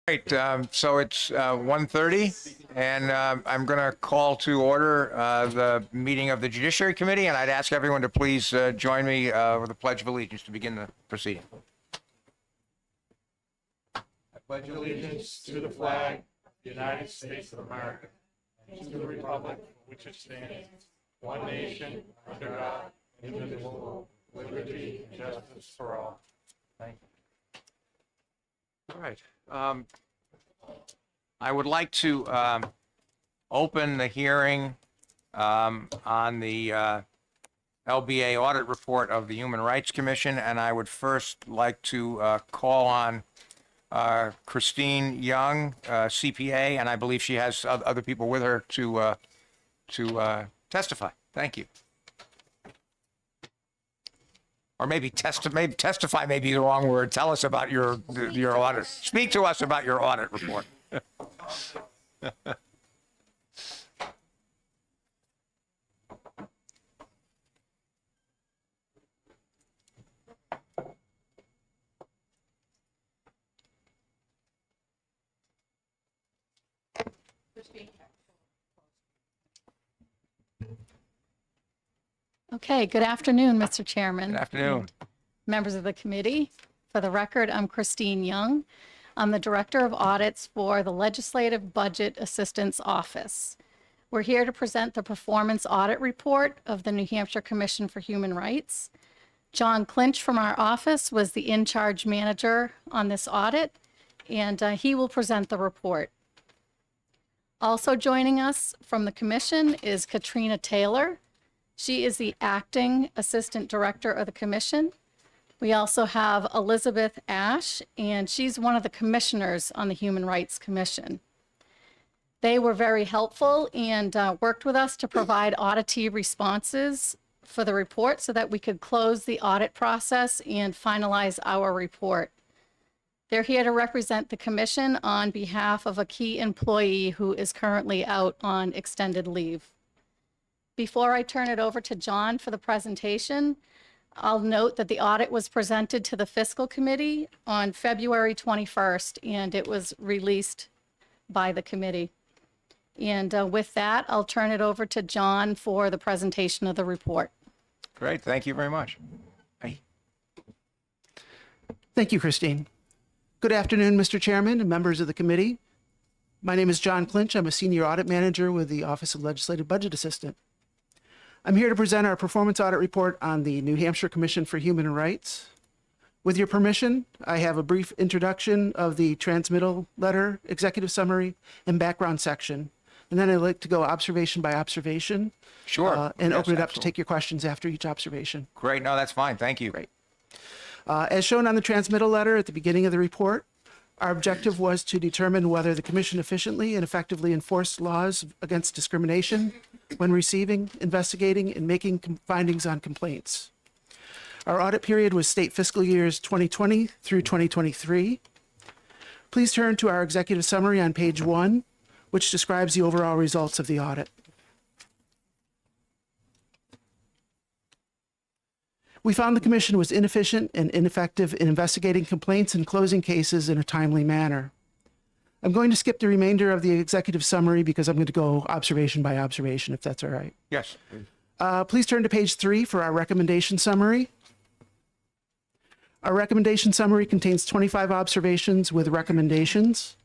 Great. So it's 1:30, and I'm going to call to order the meeting of the Judiciary Committee, and I'd ask everyone to please join me with the Pledge of Allegiance to begin the proceeding. I pledge Allegiance to the flag of the United States of America and to the republic for which it stands, one nation, under God, indivisible, with liberty and justice for all. Thank you. All right. I would like to open the hearing on the LBA audit report of the Human Rights Commission, and I would first like to call on Christine Young, CPA, and I believe she has other people with her to testify. Thank you. Or maybe testify may be the wrong word. Tell us about your audit. Speak to us about your audit report. Okay, good afternoon, Mr. Chairman. Good afternoon. Members of the committee. For the record, I'm Christine Young. I'm the Director of Audits for the Legislative Budget Assistance Office. We're here to present the performance audit report of the New Hampshire Commission for Human Rights. John Clinch from our office was the in-charge manager on this audit, and he will present the report. Also joining us from the commission is Katrina Taylor. She is the acting assistant director of the commission. We also have Elizabeth Ash, and she's one of the commissioners on the Human Rights Commission. They were very helpful and worked with us to provide auditee responses for the report so that we could close the audit process and finalize our report. They're here to represent the commission on behalf of a key employee who is currently out on extended leave. Before I turn it over to John for the presentation, I'll note that the audit was presented to the Fiscal Committee on February 21st, and it was released by the committee. And with that, I'll turn it over to John for the presentation of the report. Great. Thank you very much. Hey. Thank you, Christine. Good afternoon, Mr. Chairman and members of the committee. My name is John Clinch. I'm a senior audit manager with the Office of Legislative Budget Assistant. I'm here to present our performance audit report on the New Hampshire Commission for Human Rights. With your permission, I have a brief introduction of the transmittal letter, executive summary, and background section. And then I'd like to go observation by observation. Sure. And Yes, open it up to absolutely. take your questions after each observation. Great. No, that's fine. Thank you. Great. As shown on the transmittal letter at the beginning of the report, our objective was to determine whether the commission efficiently and effectively enforced laws against discrimination when receiving, investigating, and making findings on complaints. Our audit period was state fiscal years 2020 through 2023. Please turn to our executive summary on page 1, which describes the overall results of the audit. We found the commission was inefficient and ineffective in investigating complaints and closing cases in a timely manner. I'm going to skip the remainder of the executive summary because I'm going to go observation by observation, if that's all right. Yes. Please turn to page 3 for our recommendation summary. Our recommendation summary contains 25 observations with recommendations.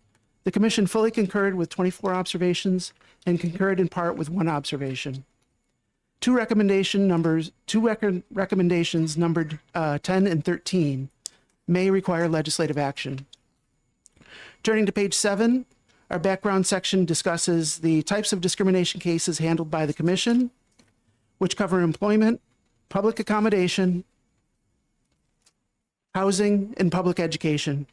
The commission fully concurred with 24 observations and concurred in part with 1 observation. Two recommendations numbered 10 and 13 may require legislative action. Turning to page 7, our background section discusses the types of discrimination cases handled by the commission, which cover employment, public accommodation, housing, and public education.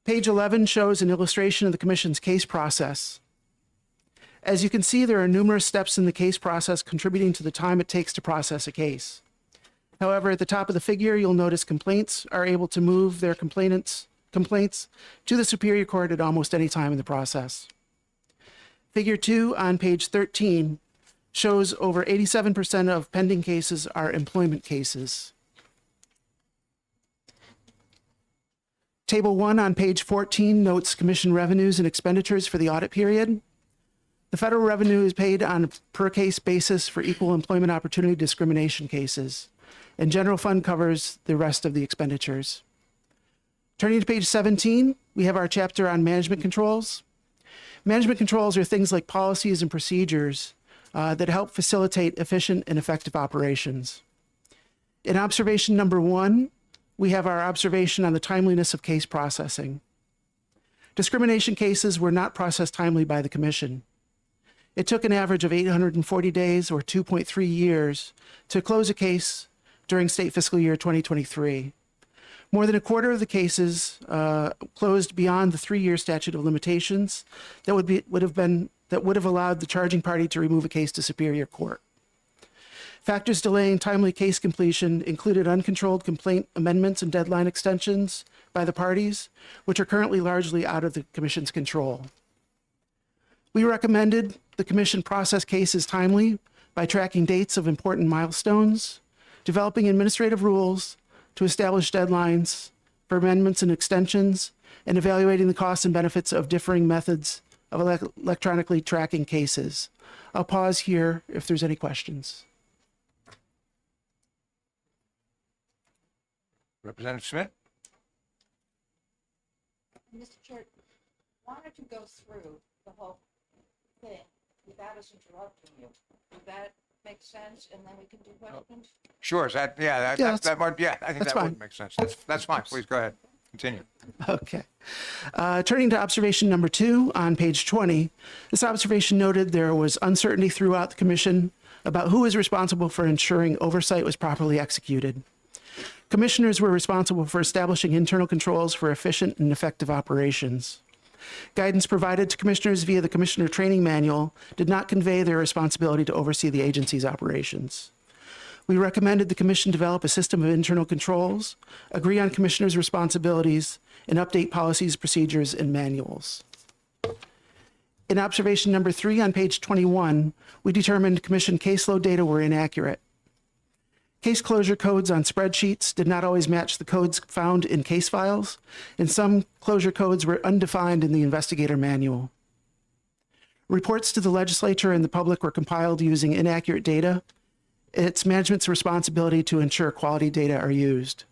Page 11 shows an illustration of the commission's case process. As you can see, there are numerous steps in the case process contributing to the time it takes to process a case. However, at the top of the figure, you'll notice complaints are able to move their complaints to the Superior Court at almost any time in the process. Figure 2 on page 13 shows over 87% of pending cases are employment cases. Table 1 on page 14 notes commission revenues and expenditures for the audit period. The federal revenue is paid on a per-case basis for equal employment opportunity discrimination cases, and general fund covers the rest of the expenditures. Turning to page 17, we have our chapter on management controls. Management controls are things like policies and procedures that help facilitate efficient and effective operations. In observation number 1, we have our observation on the timeliness of case processing. Discrimination cases were not processed timely by the Commission. It took an average of 840 days, or 2.3 years, to close a case during state fiscal year 2023. More than a quarter of the cases closed beyond the 3-year statute of limitations that would have allowed the charging party to remove a case to Superior Court. Factors delaying timely case completion included uncontrolled complaint amendments and deadline extensions by the parties, which are currently largely out of the Commission's control. We recommended the Commission process cases timely by tracking dates of important milestones, developing administrative rules to establish deadlines for amendments and extensions, and evaluating the costs and benefits of differing methods of electronically tracking cases. I'll pause here if there's any questions. Representative Smith? Mr. Chair, why don't you go through the whole thing without us interrupting you? Would that make sense? And then we can do questions? Sure, is that, yeah, Yeah, that might, yeah, I think that's that fine. would make sense. That's fine, please go ahead, continue. Okay. Turning to observation number 2 on page 20, this observation noted there was uncertainty throughout the Commission about who was responsible for ensuring oversight was properly executed. Commissioners were responsible for establishing internal controls for efficient and effective operations. Guidance provided to commissioners via the Commissioner Training Manual did not convey their responsibility to oversee the agency's operations. We recommended the Commission develop a system of internal controls, agree on commissioners' responsibilities, and update policies, procedures, and manuals. In observation number 3 on page 21, we determined Commission caseload data were inaccurate. Case closure codes on spreadsheets did not always match the codes found in case files, and some closure codes were undefined in the investigator manual. Reports to the legislature and the public were compiled using inaccurate data. It's management's responsibility to ensure quality data are used.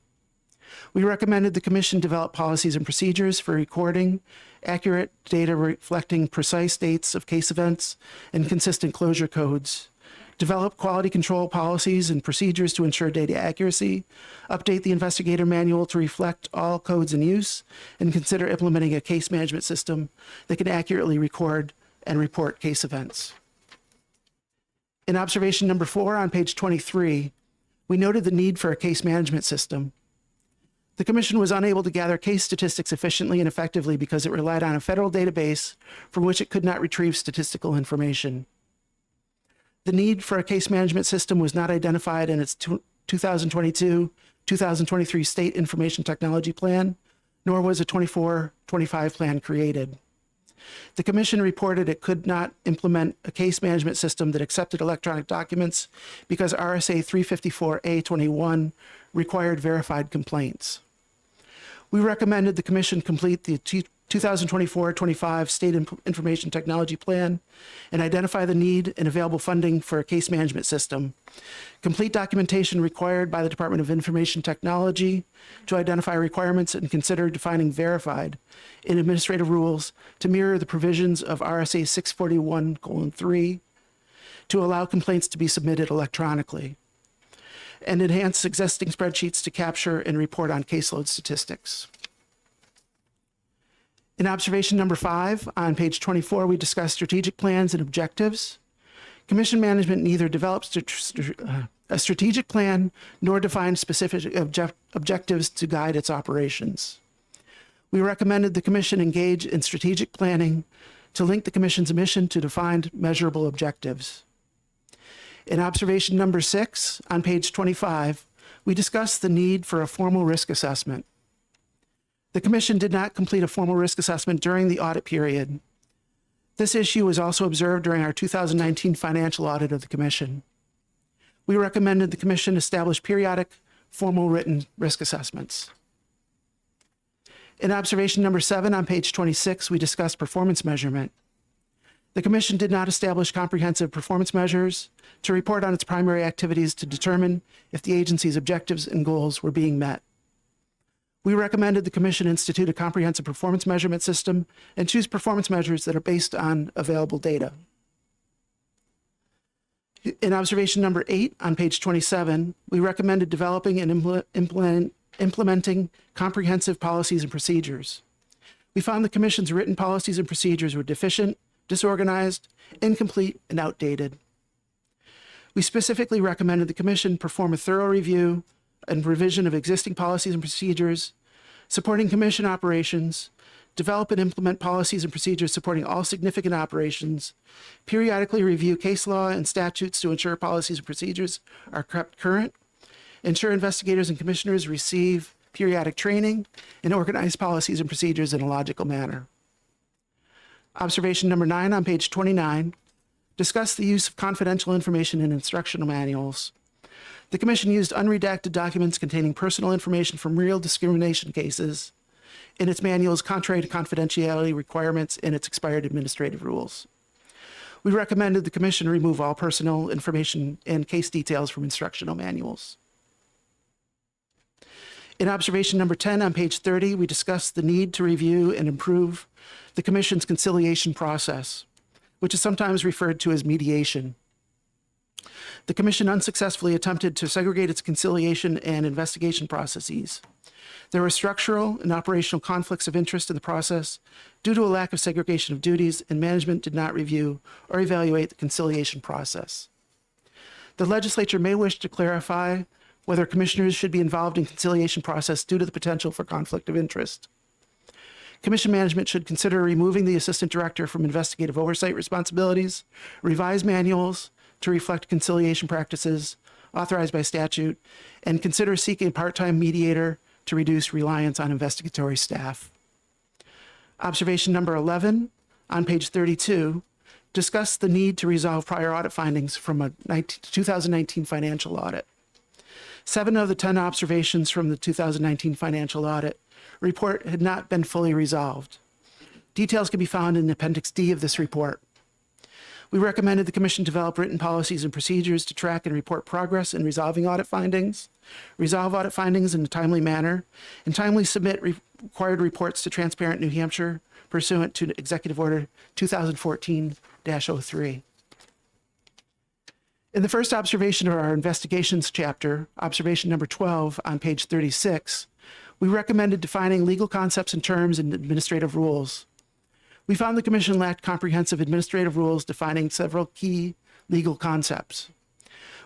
We recommended the Commission develop policies and procedures for recording accurate data reflecting precise dates of case events and consistent closure codes, develop quality control policies and procedures to ensure data accuracy, update the investigator manual to reflect all codes in use, and consider implementing a case management system that can accurately record and report case events. In observation number 4 on page 23, we noted the need for a case management system. The Commission was unable to gather case statistics efficiently and effectively because it relied on a federal database from which it could not retrieve statistical information. The need for a case management system was not identified in its 2022-2023 State Information Technology Plan, nor was a 24-25 plan created. The Commission reported it could not implement a case management system that accepted electronic documents because RSA 354A21 required verified complaints. We recommended the Commission complete the 2024-25 State Information Technology Plan and identify the need and available funding for a case management system. Complete documentation required by the Department of Information Technology to identify requirements and consider defining verified in administrative rules to mirror the provisions of RSA 641:3 to allow complaints to be submitted electronically, and enhance existing spreadsheets to capture and report on caseload statistics. In observation number 5, on page 24, we discuss strategic plans and objectives. Commission management neither develops a strategic plan nor defines specific objectives to guide its operations. We recommended the Commission engage in strategic planning to link the Commission's mission to defined measurable objectives. In observation number 6, on page 25, we discuss the need for a formal risk assessment. The Commission did not complete a formal risk assessment during the audit period. This issue was also observed during our 2019 financial audit of the Commission. We recommended the Commission establish periodic, formal written risk assessments. In observation number 7 on page 26, we discuss performance measurement. The Commission did not establish comprehensive performance measures to report on its primary activities to determine if the agency's objectives and goals were being met. We recommended the Commission institute a comprehensive performance measurement system and choose performance measures that are based on available data. In observation number 8 on page 27, we recommended developing and implementing comprehensive policies and procedures. We found the Commission's written policies and procedures were deficient, disorganized, incomplete, and outdated. We specifically recommended the Commission perform a thorough review and revision of existing policies and procedures, supporting Commission operations, develop and implement policies and procedures supporting all significant operations, periodically review case law and statutes to ensure policies and procedures are kept current, ensure investigators and commissioners receive periodic training, and organize policies and procedures in a logical manner. Observation number 9 on page 29, discuss the use of confidential information in instructional manuals. The Commission used unredacted documents containing personal information from real discrimination cases in its manuals, contrary to confidentiality requirements in its expired administrative rules. We recommended the Commission remove all personal information and case details from instructional manuals. In observation number 10 on page 30, we discussed the need to review and improve the Commission's conciliation process, which is sometimes referred to as mediation. The Commission unsuccessfully attempted to segregate its conciliation and investigation processes. There were structural and operational conflicts of interest in the process due to a lack of segregation of duties, and management did not review or evaluate the conciliation process. The legislature may wish to clarify whether commissioners should be involved in conciliation process due to the potential for conflict of interest. Commission management should consider removing the assistant director from investigative oversight responsibilities, revise manuals to reflect conciliation practices authorized by statute, and consider seeking a part-time mediator to reduce reliance on investigatory staff. Observation number 11 on page 32 discussed the need to resolve prior audit findings from a 2019 financial audit. 7 of the 10 observations from the 2019 financial audit report had not been fully resolved. Details can be found in Appendix D of this report. We recommended the Commission develop written policies and procedures to track and report progress in resolving audit findings, resolve audit findings in a timely manner, and timely submit required reports to Transparent New Hampshire pursuant to Executive Order 2014-03. In the first observation of our investigations chapter, observation number 12 on page 36, we recommended defining legal concepts and terms and administrative rules. We found the Commission lacked comprehensive administrative rules defining several key legal concepts.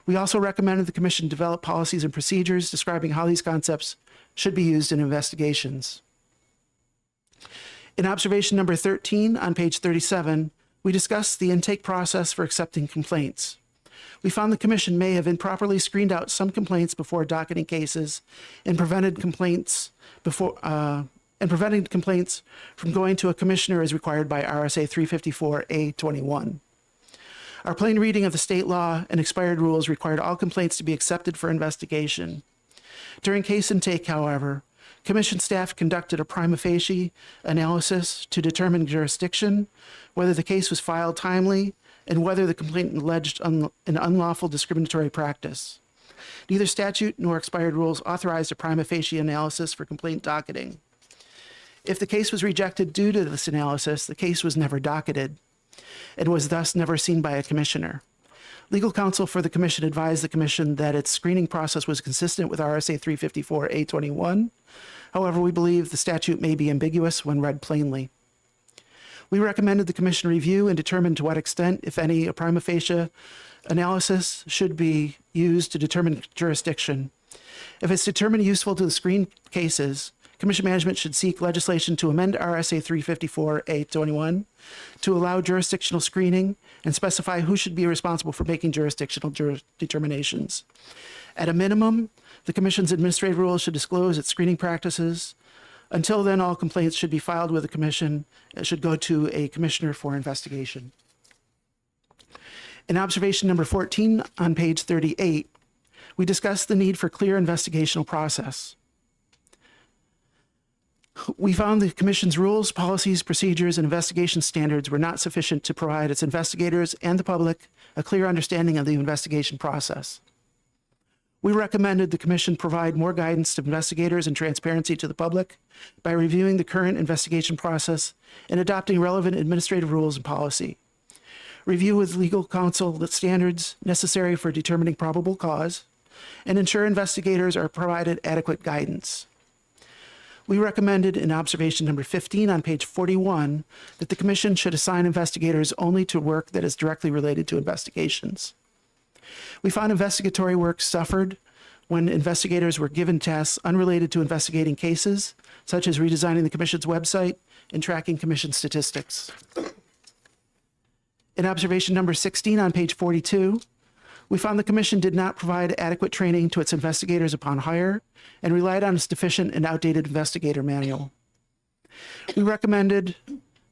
We also recommended the Commission develop policies and procedures describing how these concepts should be used in investigations. In observation number 13 on page 37, we discussed the intake process for accepting complaints. We found the Commission may have improperly screened out some complaints before docketing cases and prevented complaints from going to a commissioner as required by RSA 354A21. Our plain reading of the state law and expired rules required all complaints to be accepted for investigation. During case intake, however, Commission staff conducted a prima facie analysis to determine jurisdiction, whether the case was filed timely, and whether the complainant alleged an unlawful discriminatory practice. Neither statute nor expired rules authorized a prima facie analysis for complaint docketing. If the case was rejected due to this analysis, the case was never docketed and was thus never seen by a commissioner. Legal counsel for the Commission advised the Commission that its screening process was consistent with RSA 354A21. However, we believe the statute may be ambiguous when read plainly. We recommended the Commission review and determine to what extent, if any, a prima facie analysis should be used to determine jurisdiction. If it's determined useful to the screened cases, Commission management should seek legislation to amend RSA 354A21 to allow jurisdictional screening and specify who should be responsible for making jurisdictional determinations. At a minimum, the Commission's administrative rules should disclose its screening practices. Until then, all complaints should be filed with the Commission and should go to a commissioner for investigation. In observation number 14 on page 38, we discussed the need for clear investigational process. We found the Commission's rules, policies, procedures, and investigation standards were not sufficient to provide its investigators and the public a clear understanding of the investigation process. We recommended the Commission provide more guidance to investigators and transparency to the public by reviewing the current investigation process and adopting relevant administrative rules and policy. Review with legal counsel the standards necessary for determining probable cause, and ensure investigators are provided adequate guidance. We recommended in observation number 15 on page 41 that the Commission should assign investigators only to work that is directly related to investigations. We found investigatory work suffered when investigators were given tasks unrelated to investigating cases, such as redesigning the Commission's website and tracking Commission statistics. In observation number 16 on page 42, we found the Commission did not provide adequate training to its investigators upon hire and relied on its deficient and outdated investigator manual. We recommended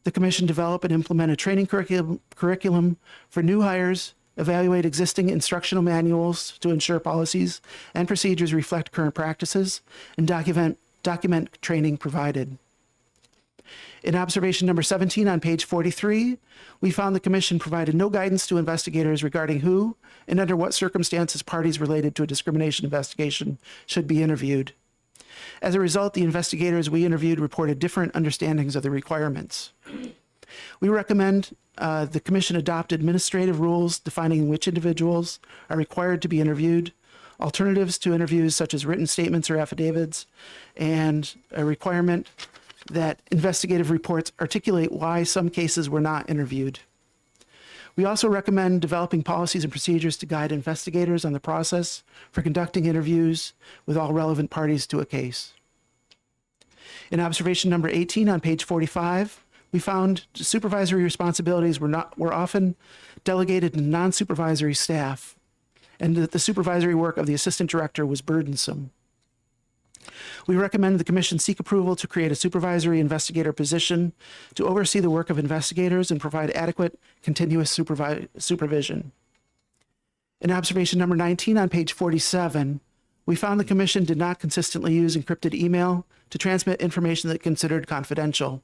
the Commission develop and implement a training curriculum for new hires, evaluate existing instructional manuals to ensure policies and procedures reflect current practices, and document training provided. In observation number 17 on page 43, we found the Commission provided no guidance to investigators regarding who and under what circumstances parties related to a discrimination investigation should be interviewed. As a result, the investigators we interviewed reported different understandings of the requirements. We recommend the Commission adopt administrative rules defining which individuals are required to be interviewed, alternatives to interviews such as written statements or affidavits, and a requirement that investigative reports articulate why some cases were not interviewed. We also recommend developing policies and procedures to guide investigators on the process for conducting interviews with all relevant parties to a case. In observation number 18 on page 45, we found supervisory responsibilities were often delegated to non-supervisory staff, and that the supervisory work of the assistant director was burdensome. We recommend the Commission seek approval to create a supervisory investigator position to oversee the work of investigators and provide adequate continuous supervision. In observation number 19 on page 47, we found the Commission did not consistently use encrypted email to transmit information that it considered confidential.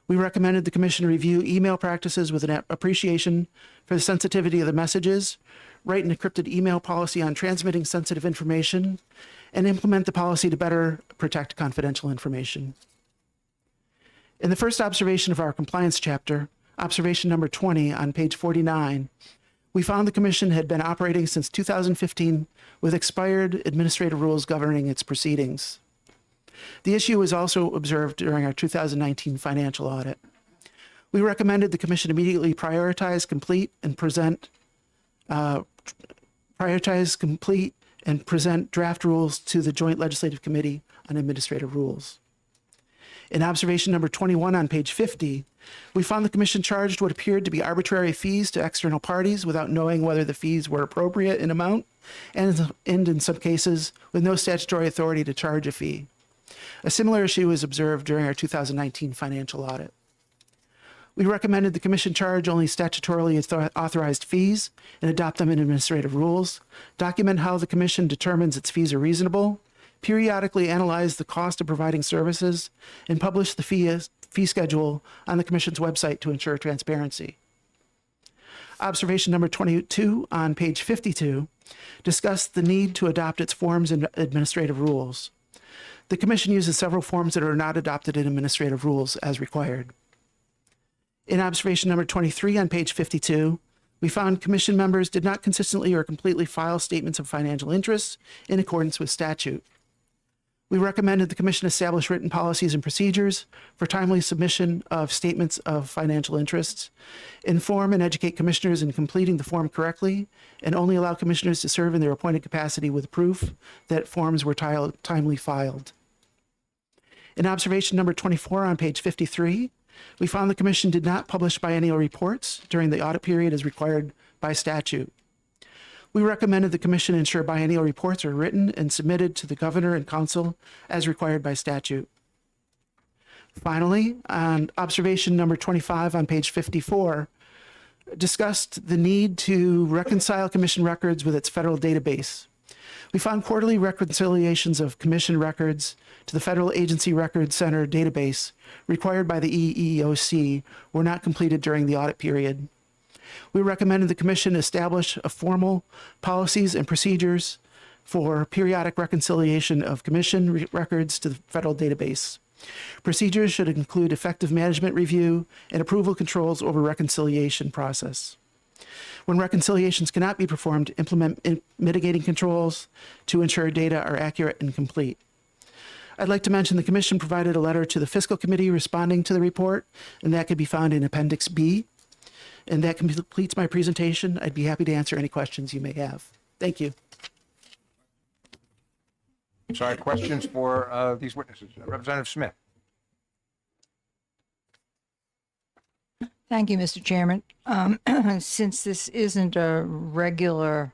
We recommended the Commission review email practices with an appreciation for the sensitivity of the messages, write an encrypted email policy on transmitting sensitive information, and implement the policy to better protect confidential information. In the first observation of our compliance chapter, observation number 20 on page 49, we found the Commission had been operating since 2015 with expired administrative rules governing its proceedings. The issue was also observed during our 2019 financial audit. We recommended the Commission immediately prioritize, complete, and present draft rules to the Joint Legislative Committee on Administrative Rules. In observation number 21 on page 50, we found the Commission charged what appeared to be arbitrary fees to external parties without knowing whether the fees were appropriate in amount, and in some cases, with no statutory authority to charge a fee. A similar issue was observed during our 2019 financial audit. We recommended the Commission charge only statutorily authorized fees and adopt them in administrative rules, document how the Commission determines its fees are reasonable, periodically analyze the cost of providing services, and publish the fee schedule on the Commission's website to ensure transparency. Observation number 22 on page 52 discussed the need to adopt its forms and administrative rules. The Commission uses several forms that are not adopted in administrative rules as required. In observation number 23 on page 52, we found Commission members did not consistently or completely file statements of financial interests in accordance with statute. We recommended the Commission establish written policies and procedures for timely submission of statements of financial interests, inform and educate Commissioners in completing the form correctly, and only allow Commissioners to serve in their appointed capacity with proof that forms were timely filed. In observation number 24 on page 53, we found the Commission did not publish biennial reports during the audit period as required by statute. We recommended the Commission ensure biennial reports are written and submitted to the Governor and Council as required by statute. Finally, on observation number 25 on page 54, discussed the need to reconcile Commission records with its federal database. We found quarterly reconciliations of commission records to the Federal Agency Records Center database required by the EEOC were not completed during the audit period. We recommended the commission establish a formal policies and procedures for periodic reconciliation of commission records to the federal database. Procedures should include effective management review and approval controls over reconciliation process. When reconciliations cannot be performed, implement mitigating controls to ensure data are accurate and complete. I'd like to mention the commission provided a letter to the fiscal committee responding to the report, and that can be found in Appendix B. And that completes my presentation. I'd be happy to answer any questions you may have. Thank you. Sorry, questions for these witnesses? Representative Smith. Thank you, Mr. Chairman. Since this isn't a regular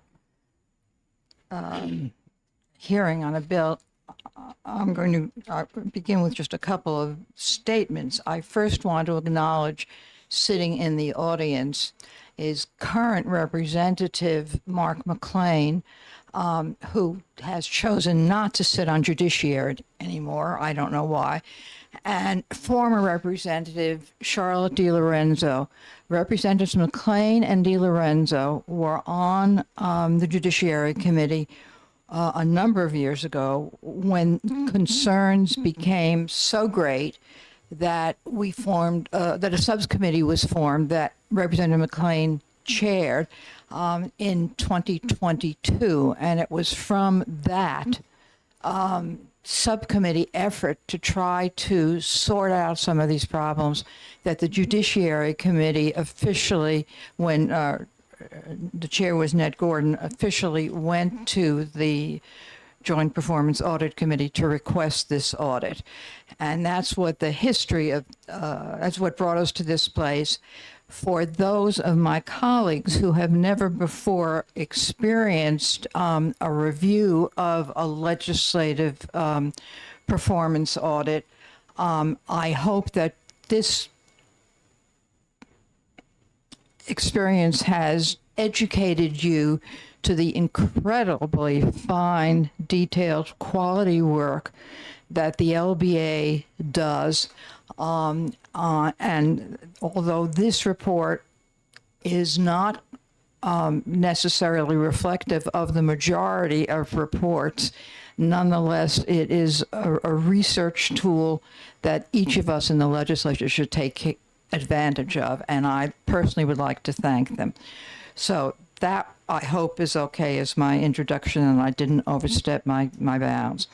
hearing on a bill, I'm going to begin with just a couple of statements. I first want to acknowledge, sitting in the audience, is current Representative Mark McLean, who has chosen not to sit on Judiciary anymore. I don't know why. And former Representative Charlotte DiLorenzo. Representatives McLean and DiLorenzo were on the Judiciary Committee a number of years ago when concerns became so great that we formed, that a subcommittee was formed that Representative McLean chaired in 2022. And it was from that subcommittee effort to try to sort out some of these problems that the Judiciary Committee officially, when the chair was Ned Gordon, officially went to the Joint Performance Audit Committee to request this audit. And that's what the history of, that's what brought us to this place. For those of my colleagues who have never before experienced a review of a legislative performance audit, I hope that this experience has educated you to the incredibly fine, detailed, quality work that the LBA does. And although this report is not necessarily reflective of the majority of reports, nonetheless, it is a research tool that each of us in the legislature should take advantage of, and I personally would like to thank them. So that, I hope, is okay as my introduction, and I didn't overstep my bounds.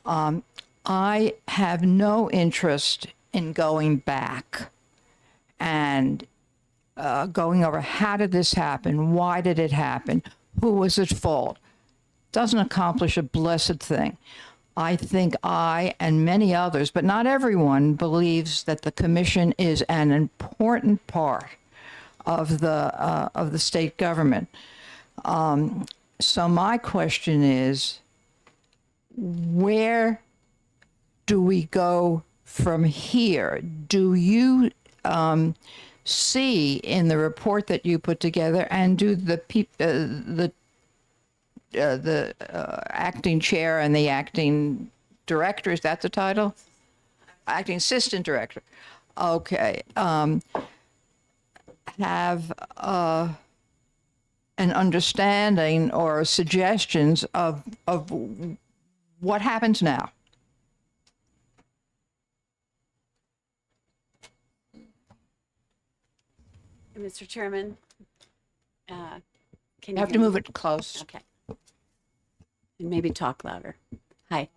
I have no interest in going back and going over how did this happen, why did it happen, who was at fault. Doesn't accomplish a blessed thing. I think I and many others, but not everyone, believes that the commission is an important part of the state government. So my question is, where do we go from here? Do you see in the report that you put together, and do the acting chair and the acting director, is that the title? Acting assistant director. Okay. Have an understanding or suggestions of what happens now? Mr. Chairman, can You have to move it close. Okay. And maybe talk louder. Hi.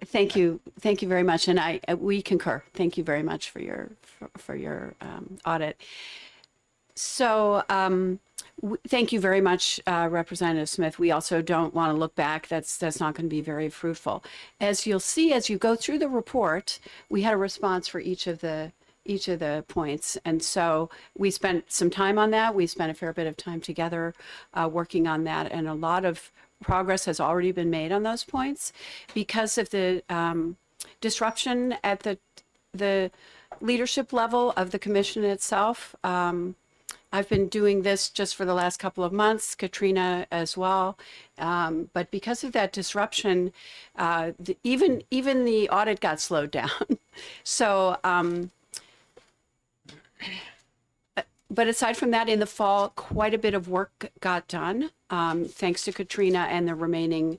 Thank you very much, and we concur. Thank you very much for your audit. So thank you very much, Representative Smith. We also don't want to look back. That's not going to be very fruitful. As you'll see, as you go through the report, we had a response for each of the points. And so we spent some time on that. We spent a fair bit of time together working on that, and a lot of progress has already been made on those points because of the disruption at the leadership level of the commission itself. I've been doing this just for the last couple of months, Katrina as well. But because of that disruption, even the audit got slowed down. So, but aside from that, in the fall, quite a bit of work got done, thanks to Katrina and the remaining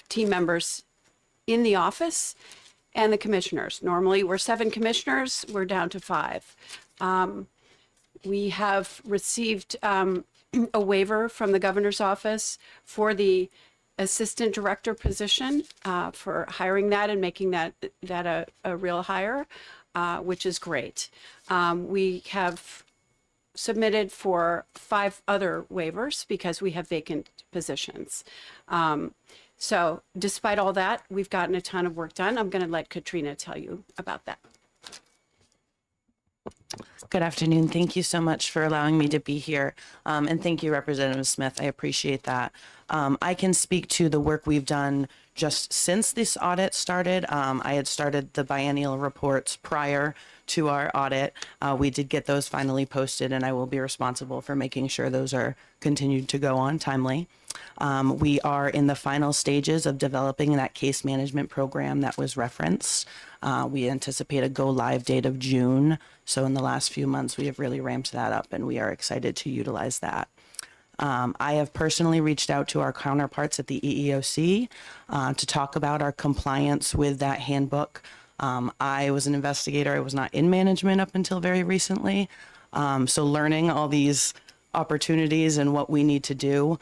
team members in the office and the commissioners. Normally, we're 7 commissioners, we're down to 5. We have received a waiver from the governor's office for the assistant director position, for hiring that and making that a real hire, which is great. We have submitted for 5 other waivers because we have vacant positions. So despite all that, we've gotten a ton of work done. I'm going to let Katrina tell you about that. Good afternoon. Thank you so much for allowing me to be here. And thank you, Representative Smith. I appreciate that. I can speak to the work we've done just since this audit started. I had started the biennial reports prior to our audit. We did get those finally posted, and I will be responsible for making sure those are continued to go on timely. We are in the final stages of developing that case management program that was referenced. We anticipate a go live date of June. So in the last few months, we have really ramped that up, and we are excited to utilize that. I have personally reached out to our counterparts at the EEOC to talk about our compliance with that handbook. I was an investigator. I was not in management up until very recently. So learning all these opportunities and what we need to do,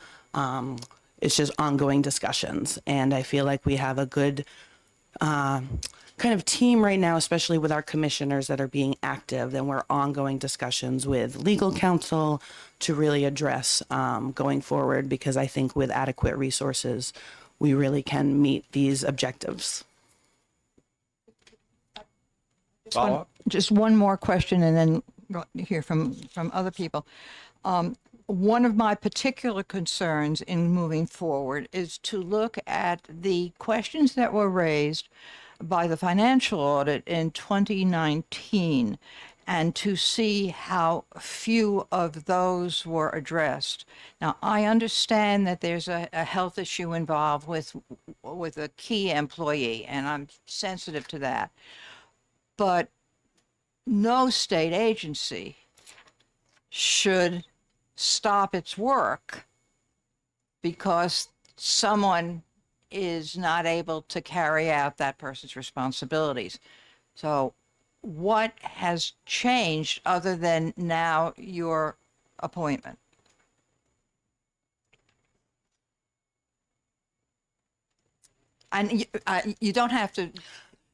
it's just ongoing discussions. And I feel like we have a good kind of team right now, especially with our commissioners that are being active, and we're ongoing discussions with legal counsel to really address going forward, because I think with adequate resources, we really can meet these objectives. Follow up? Just one more question and then hear from other people. One of my particular concerns in moving forward is to look at the questions that were raised by the financial audit in 2019 and to see how few of those were addressed. Now, I understand that there's a health issue involved with a key employee, and I'm sensitive to that. But no state agency should stop its work because someone is not able to carry out that person's responsibilities. So what has changed other than now your appointment? And you don't have to.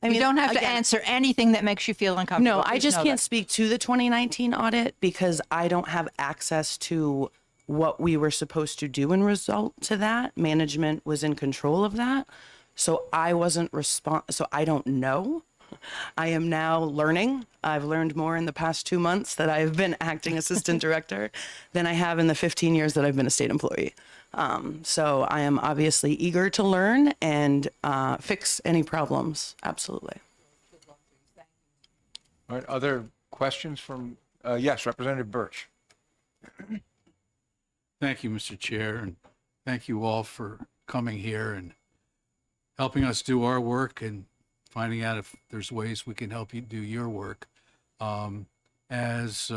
You don't have to answer anything that makes you feel uncomfortable. No, I just can't speak to the 2019 audit because I don't have access to what we were supposed to do in result to that. Management was in control of that. So I wasn't so I don't know. I am now learning. I've learned more in the past 2 months that I've been acting assistant director than I have in the 15 years that I've been a state employee. So I am obviously eager to learn and fix any problems. Absolutely. All right, other questions from, yes, Representative Birch. Thank you, Mr. Chair, and thank you all for coming here and helping us do our work and finding out if there's ways we can help you do your work. As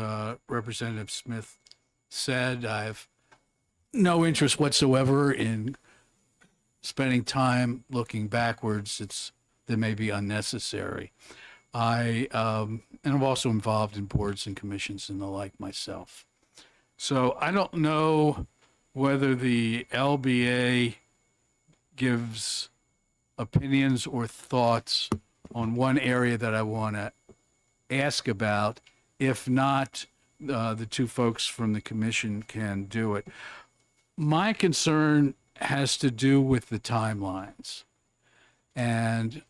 Representative Smith said, I have no interest whatsoever in spending time looking backwards. That may be unnecessary. And I'm also involved in boards and commissions and the like myself. So I don't know whether the LBA gives opinions or thoughts on one area that I want to ask about. If not, the 2 folks from the commission can do it. My concern has to do with the timelines. And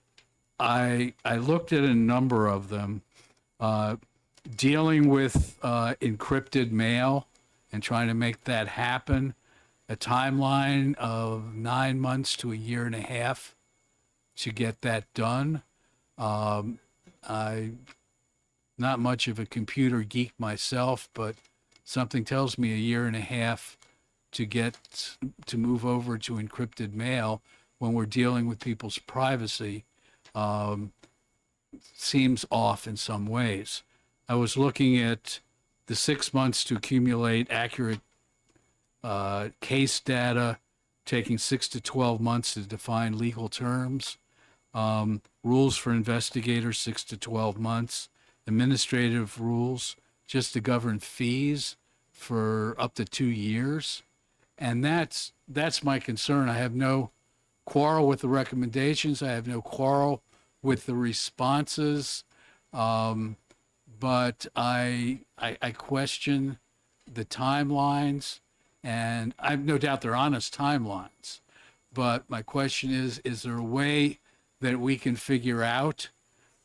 I looked at a number of them, dealing with encrypted mail and trying to make that happen, a timeline of 9 months to a year and a half to get that done. I'm not much of a computer geek myself, but something tells me a year and a half to get to move over to encrypted mail when we're dealing with people's privacy seems off in some ways. I was looking at the 6 months to accumulate accurate case data, taking 6 to 12 months to define legal terms, rules for investigators, 6 to 12 months, administrative rules just to govern fees for up to 2 years. And that's my concern. I have no quarrel with the recommendations. I have no quarrel with the responses. But I question the timelines, and I have no doubt they're honest timelines. But my question is there a way that we can figure out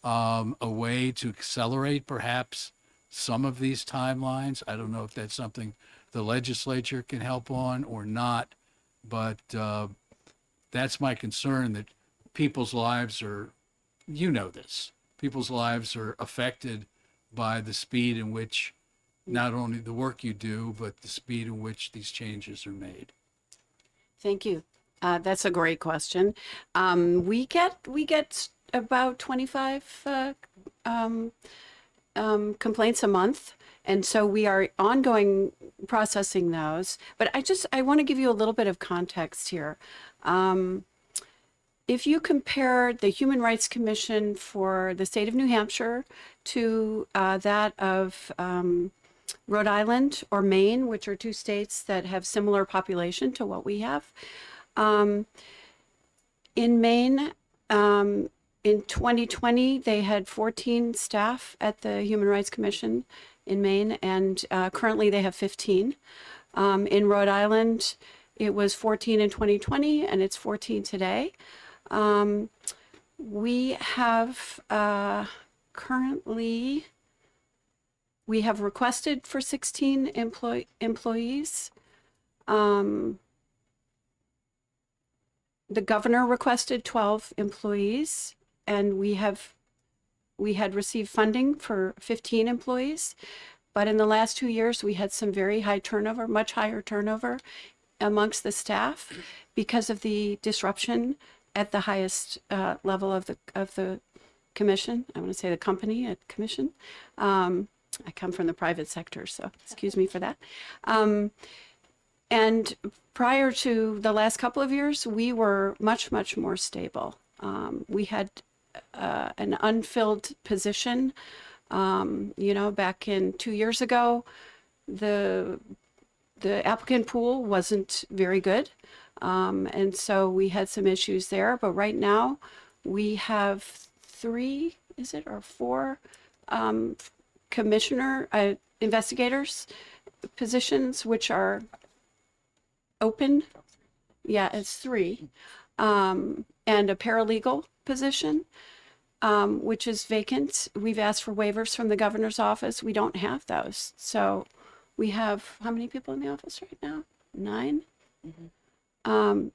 a way to accelerate perhaps some of these timelines? I don't know if that's something the legislature can help on or not, but that's my concern, that people's lives are, you know this, people's lives are affected by the speed in which not only the work you do, but the speed in which these changes are made. Thank you. That's a great question. We get about 25 complaints a month, and so we are ongoing processing those. But I want to give you a little bit of context here. If you compare the Human Rights Commission for the state of New Hampshire to that of Rhode Island or Maine, which are two states that have similar population to what we have. In Maine, in 2020, they had 14 staff at the Human Rights Commission in Maine, and currently they have 15. In Rhode Island, it was 14 in 2020, and it's 14 today. We have currently, we have requested for 16 employees. The governor requested 12 employees, and we had received funding for 15 employees. But in the last 2 years, we had some very high turnover, much higher turnover amongst the staff because of the disruption at the highest level of the commission. I want to say the company at commission. I come from the private sector, so excuse me for that. And prior to the last couple of years, we were much, much more stable. We had an unfilled position. Back in 2 years ago, the applicant pool wasn't very good. And so we had some issues there, but right now we have 3, is it, or 4 commissioner investigators positions, which are open. Yeah, it's 3. And a paralegal position, which is vacant. We've asked for waivers from the governor's office. We don't have those. So we have, how many people in the office right now? 9? Mm-hmm.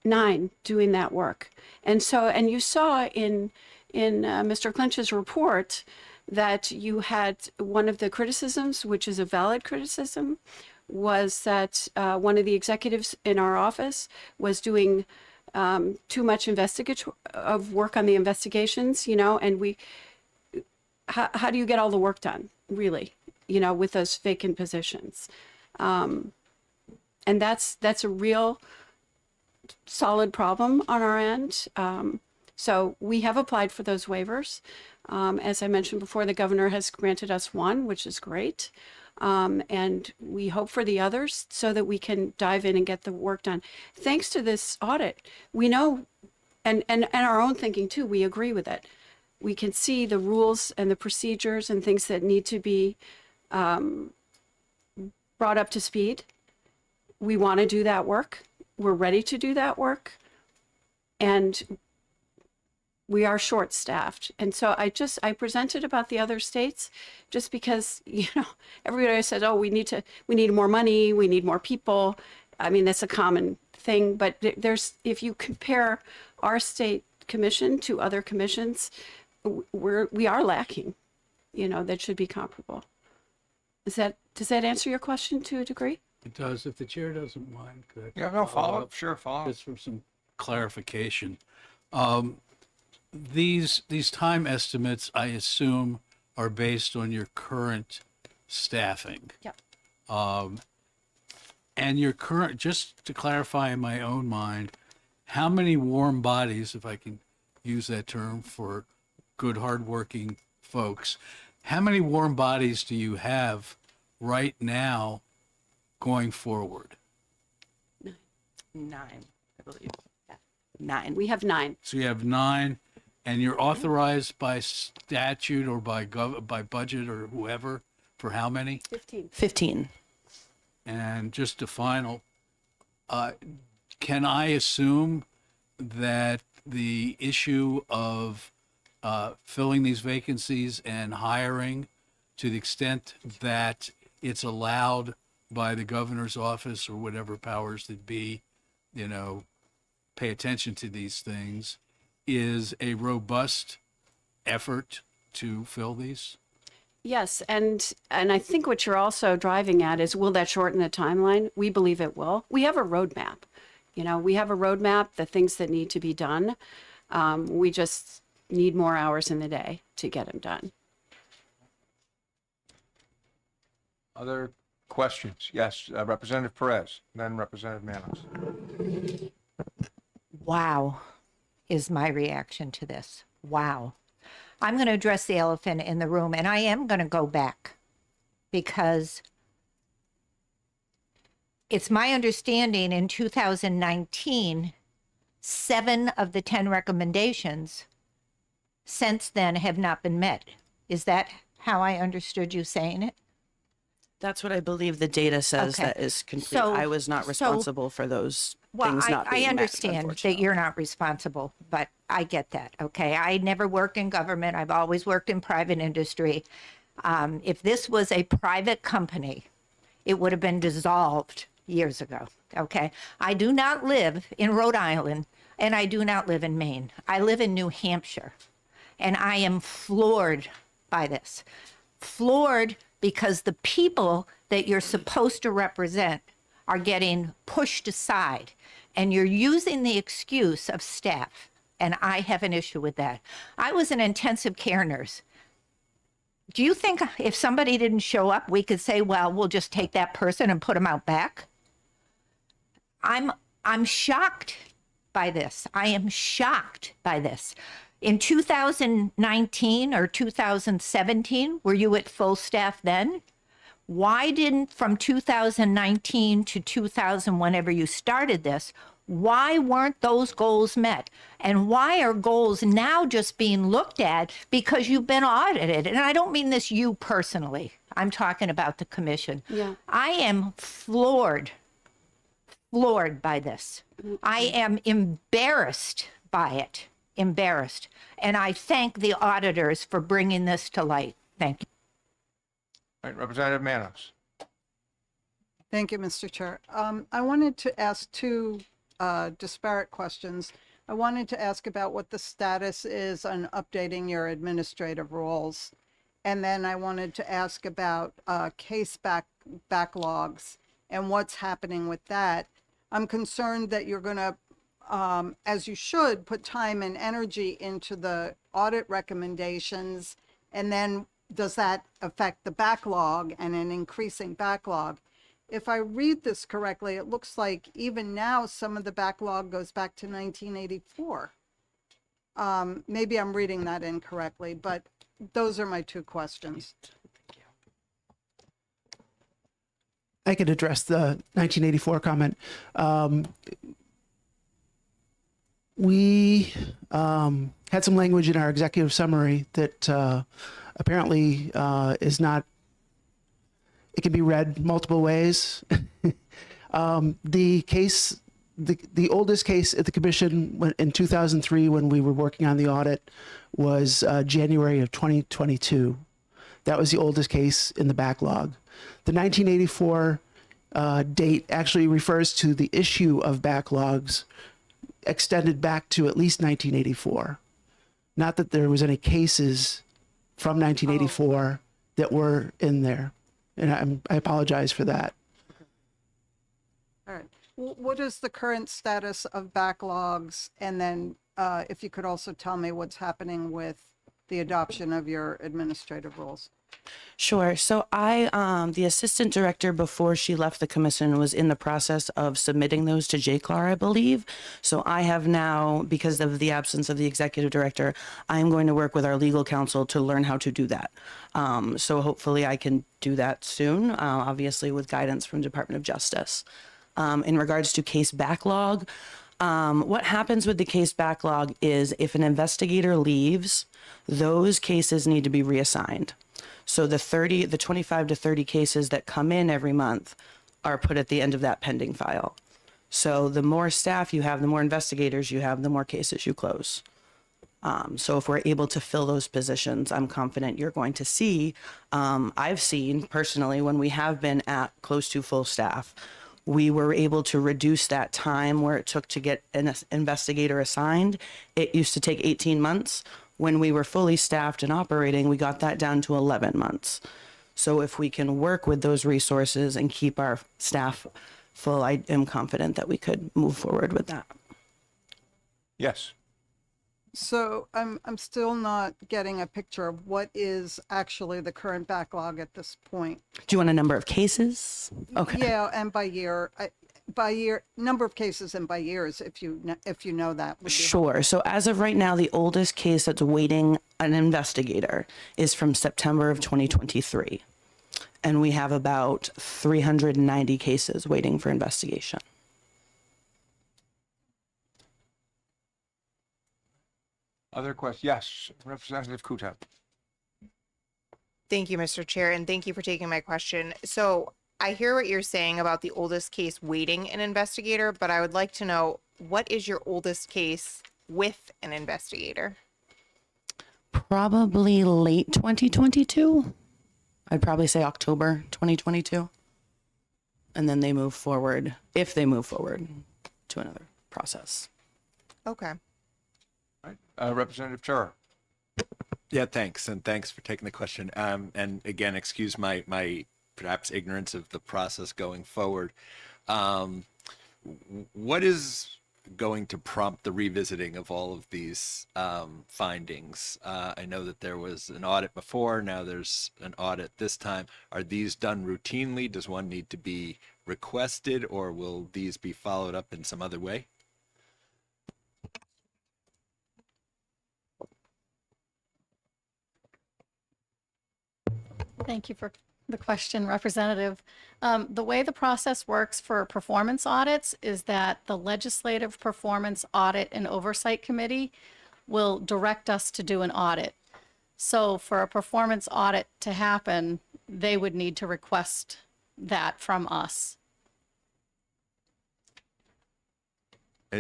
9 doing that work. And so, and you saw in Mr. Clinch's report that you had one of the criticisms, which is a valid criticism, was that one of the executives in our office was doing too much of work on the investigations, and how do you get all the work done, really, with those vacant positions? And that's a real solid problem on our end. So we have applied for those waivers. As I mentioned before, the governor has granted us 1, which is great. And we hope for the others so that we can dive in and get the work done. Thanks to this audit, we know, and our own thinking too, we agree with it. We can see the rules and the procedures and things that need to be brought up to speed. We want to do that work. We're ready to do that work. And we are short-staffed. And so I presented about the other states just because, everybody says, oh, we need more money, we need more people. I mean, that's a common thing, but if you compare our state commission to other commissions, we are lacking, that should be comparable. Does that answer your question to a degree? It does. If the chair doesn't mind, could I Yeah, no, follow up, sure, follow up. just for some clarification? These time estimates, I assume, are based on your current staffing. Yep. And your current, just to clarify in my own mind, how many warm bodies, if I can use that term for good, hardworking folks, how many warm bodies do you have right now going forward? 9, I believe. 9. We have 9. So you have 9, and you're authorized by statute or by by budget or whoever for how many? 15. And just a final, can I assume that the issue of filling these vacancies and hiring, to the extent that it's allowed by the governor's office or whatever powers that be, pay attention to these things, is a robust effort to fill these? Yes, and I think what you're also driving at is, will that shorten the timeline? We believe it will. We have a roadmap. We have a roadmap, the things that need to be done. We just need more hours in the day to get them done. Other questions? Yes, Representative Perez, then Representative Manos. Wow, is my reaction to this. Wow. I'm going to address the elephant in the room, and I am going to go back because it's my understanding in 2019, 7 of the 10 recommendations since then have not been met. Is that how I understood you saying it? That's what I believe the data says Okay. that is complete. So- I was not responsible for those Well, things not being I met, understand that unfortunately. you're not responsible, but I get that. Okay. I never worked in government. I've always worked in private industry. If this was a private company, it would have been dissolved years ago. Okay. I do not live in Rhode Island and I do not live in Maine. I live in New Hampshire and I am floored by this. Floored because the people that you're supposed to represent are getting pushed aside and you're using the excuse of staff. And I have an issue with that. I was an intensive care nurse. Do you think if somebody didn't show up, we could say, well, we'll just take that person and put them out back? I'm shocked by this. I am shocked by this. In 2019 or 2017, were you at full staff then? Why didn't, from 2019 to 2000, whenever you started this, why weren't those goals met? And why are goals now just being looked at because you've been audited? And I don't mean this you personally. I'm talking about the commission. Yeah. I am floored by this. I am embarrassed by it. Embarrassed. And I thank the auditors for bringing this to light. Thank you. All right, Representative Manos. Thank you, Mr. Chair. I wanted to ask 2 disparate questions. I wanted to ask about what the status is on updating your administrative roles. And then I wanted to ask about case backlogs and what's happening with that. I'm concerned that you're going to, as you should, put time and energy into the audit recommendations. And then does that affect the backlog and an increasing backlog? If I read this correctly, it looks like even now some of the backlog goes back to 1984. Maybe I'm reading that incorrectly, but those are my 2 questions. I could address the 1984 comment. We had some language in our executive summary that apparently is not, it can be read multiple ways. The case, the oldest case at the commission in 2003 when we were working on the audit was January of 2022. That was the oldest case in the backlog. The 1984 date actually refers to the issue of backlogs extended back to at least 1984. Not that there was any cases from 1984 that were in there. And I apologize for that. All right. What is the current status of backlogs? And then if you could also tell me what's happening with the adoption of your administrative rules. Sure. So the assistant director, before she left the commission, was in the process of submitting those to JCLAR, I believe. So I have now, because of the absence of the executive director, I'm going to work with our legal counsel to learn how to do that. So hopefully I can do that soon, obviously with guidance from Department of Justice. In regards to case backlog, what happens with the case backlog is if an investigator leaves, those cases need to be reassigned. So the 25 to 30 cases that come in every month are put at the end of that pending file. So the more staff you have, the more investigators you have, the more cases you close. So if we're able to fill those positions, I'm confident you're going to see, I've seen personally when we have been at close to full staff, we were able to reduce that time where it took to get an investigator assigned. It used to take 18 months. When we were fully staffed and operating, we got that down to 11 months. So if we can work with those resources and keep our staff full, I am confident that we could move forward with that. Yes. So I'm still not getting a picture of what is actually the current backlog at this point. Do you want a number of cases? Okay. Yeah, and by year, number of cases and by years, if you know that. Would be Sure. So as of right now, the oldest case that's waiting an investigator is from September of 2023. And we have about 390 cases waiting for investigation. Other questions? Yes, Representative Kuta. Thank you, Mr. Chair, and thank you for taking my question. So I hear what you're saying about the oldest case waiting an investigator, but I would like to know, what is your oldest case with an investigator? Probably late 2022. I'd probably say October 2022. And then they move forward, if they move forward, to another process. Okay. Representative Turer. Yeah, thanks. And thanks for taking the question. And again, excuse my perhaps ignorance of the process going forward. What is going to prompt the revisiting of all of these findings? I know that there was an audit before, now there's an audit this time. Are these done routinely? Does one need to be requested, or will these be followed up in some other way? Thank you for the question, Representative. The way the process works for performance audits is that the Legislative Performance Audit and Oversight Committee will direct us to do an audit. So for a performance audit to happen, they would need to request that from us.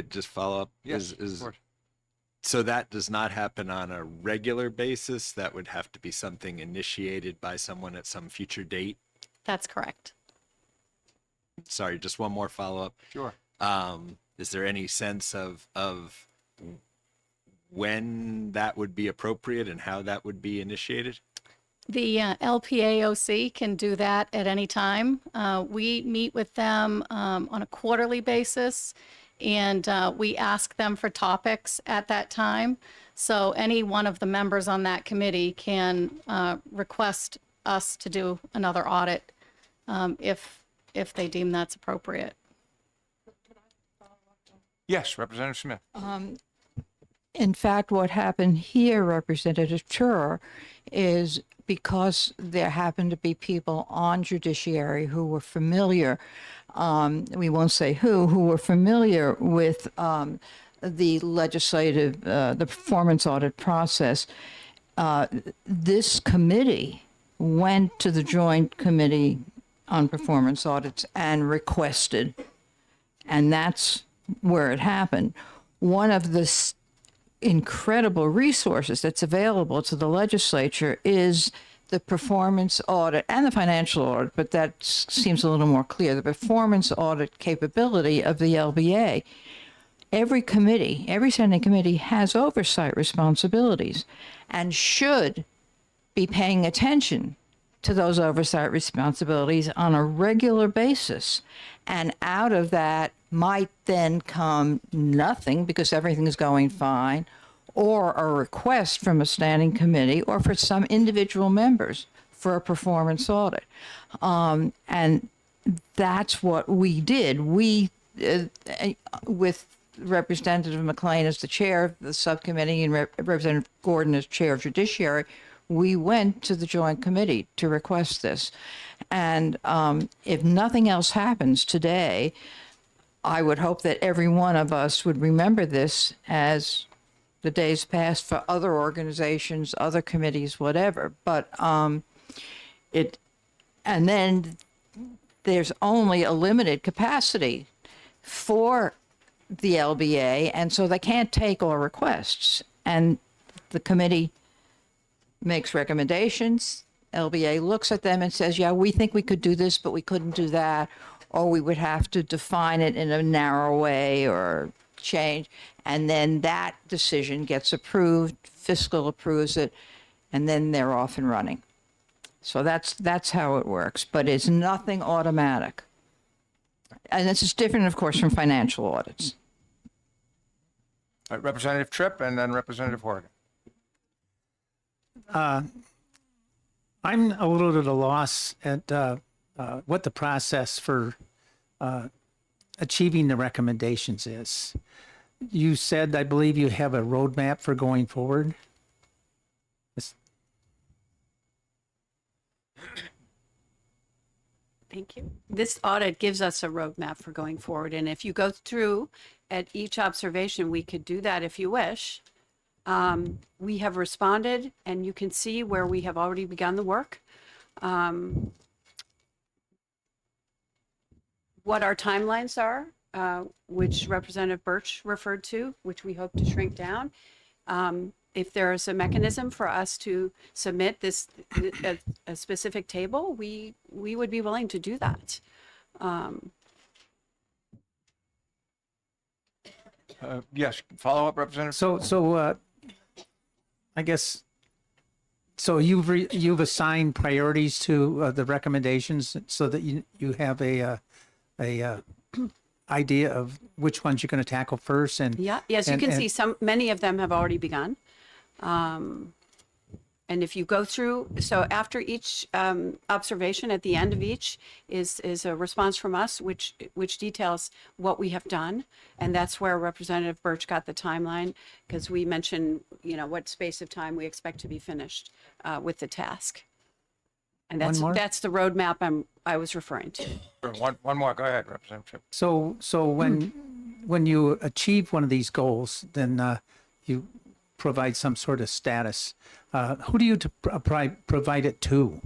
Just follow up. Yes, of course. So that does not happen on a regular basis? That would have to be something initiated by someone at some future date? That's correct. Sorry, just one more follow-up. Sure. Is there any sense of when that would be appropriate and how that would be initiated? The LPAOC can do that at any time. We meet with them on a quarterly basis, and we ask them for topics at that time. So any one of the members on that committee can request us to do another audit if they deem that's appropriate. Yes, Representative Smith. In fact, what happened here, Representative Turer, is because there happened to be people on Judiciary who were familiar, we won't say who were familiar with the legislative, the performance audit process. This committee went to the Joint Committee on Performance Audits and requested, and that's where it happened. One of the incredible resources that's available to the legislature is the performance audit and the financial audit, but that seems a little more clear, the performance audit capability of the LBA. Every committee, every standing committee has oversight responsibilities and should be paying attention to those oversight responsibilities on a regular basis. And out of that might then come nothing because everything is going fine, or a request from a standing committee or for some individual members for a performance audit. And that's what we did. We, with Representative McLean as the chair of the subcommittee and Representative Gordon as chair of Judiciary, we went to the joint committee to request this. And if nothing else happens today, I would hope that every one of us would remember this as the days pass for other organizations, other committees, whatever. But and then there's only a limited capacity for the LBA, and so they can't take all requests. And the committee makes recommendations. LBA looks at them and says, yeah, we think we could do this, but we couldn't do that, or we would have to define it in a narrow way or change. And then that decision gets approved, fiscal approves it, and then they're off and running. So that's how it works, but it's nothing automatic. And this is different, of course, from financial audits. All right, Representative Tripp and then Representative Horgan. I'm a little at a loss at what the process for achieving the recommendations is. You said, I believe you have a roadmap for going forward. Thank you. This audit gives us a roadmap for going forward. And if you go through at each observation, we could do that if you wish. We have responded, and you can see where we have already begun the work. What our timelines are, which Representative Birch referred to, which we hope to shrink down. If there is a mechanism for us to submit this a specific table, we would be willing to do that. Yes, follow up, Representative. So I guess, so you've assigned priorities to the recommendations so that you have a idea of which ones you're going to tackle first. And yeah, yes, you can see many of them have already begun. And if you go through, so after each observation, at the end of each is a response from us, which details what we have done, and that's where Representative Birch got the timeline, because we mentioned, what space of time we expect to be finished with the task, and that's the roadmap I was referring to. One more. Go ahead, Representative. So when you achieve one of these goals, then you provide some sort of status. Who do you provide it to?